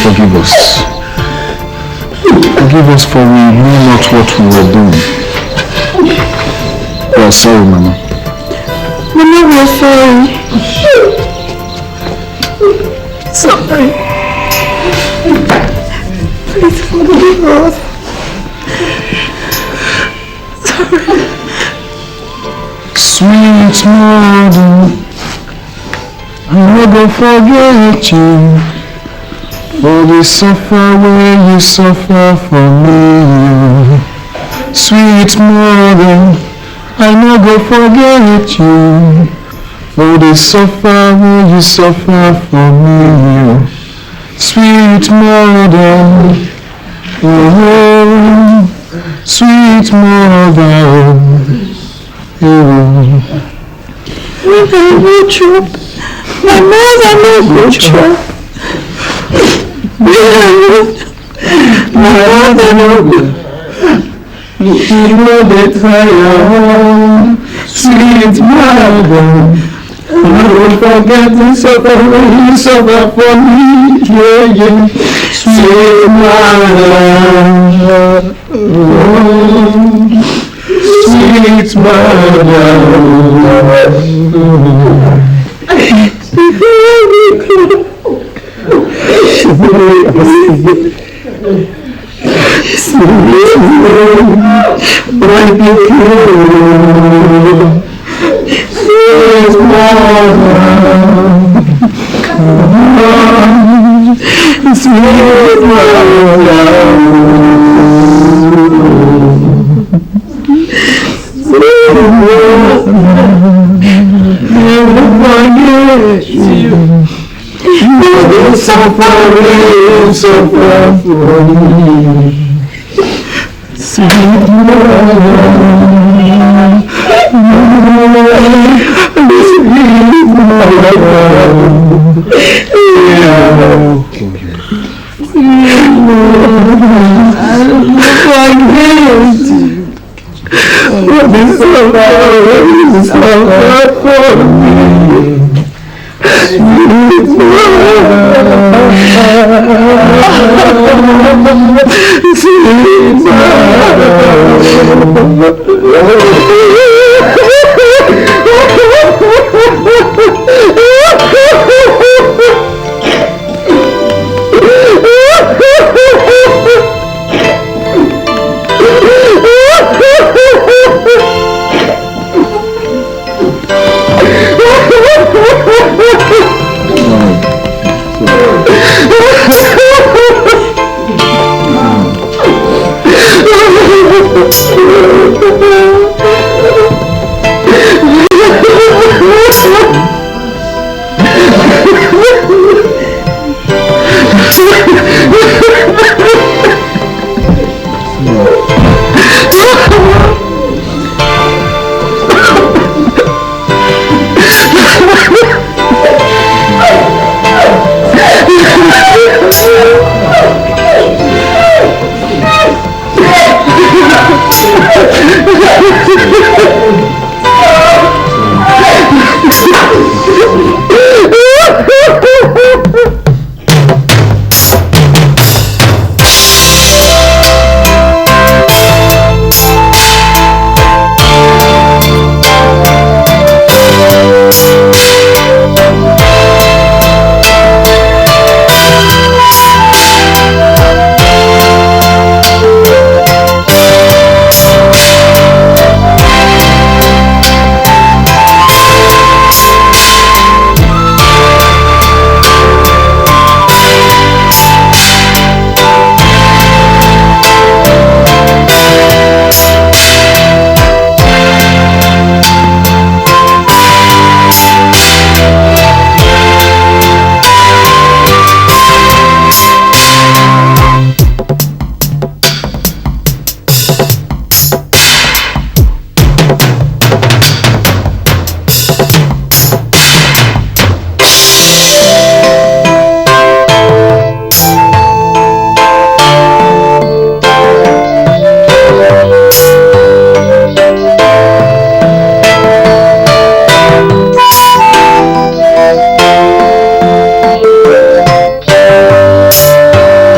Forgive us. Forgive us, for we knew not what we were doing. We are sorry, Mama. Mama, we are sorry. Sorry. Please forgive us. Sorry. Sweet mother, I never forget you. For the suffer where you suffer for me. Sweet mother, I never forget you. For the suffer where you suffer for me. Sweet mother, oh, sweet mother, oh. When I watch you, my mother knows watch you. My mother knows. You know that I am sweet mother. I will forget to suffer when you suffer for me. Yeah, yeah. Sweet mother. Oh, sweet mother. Suffer for me. Sweet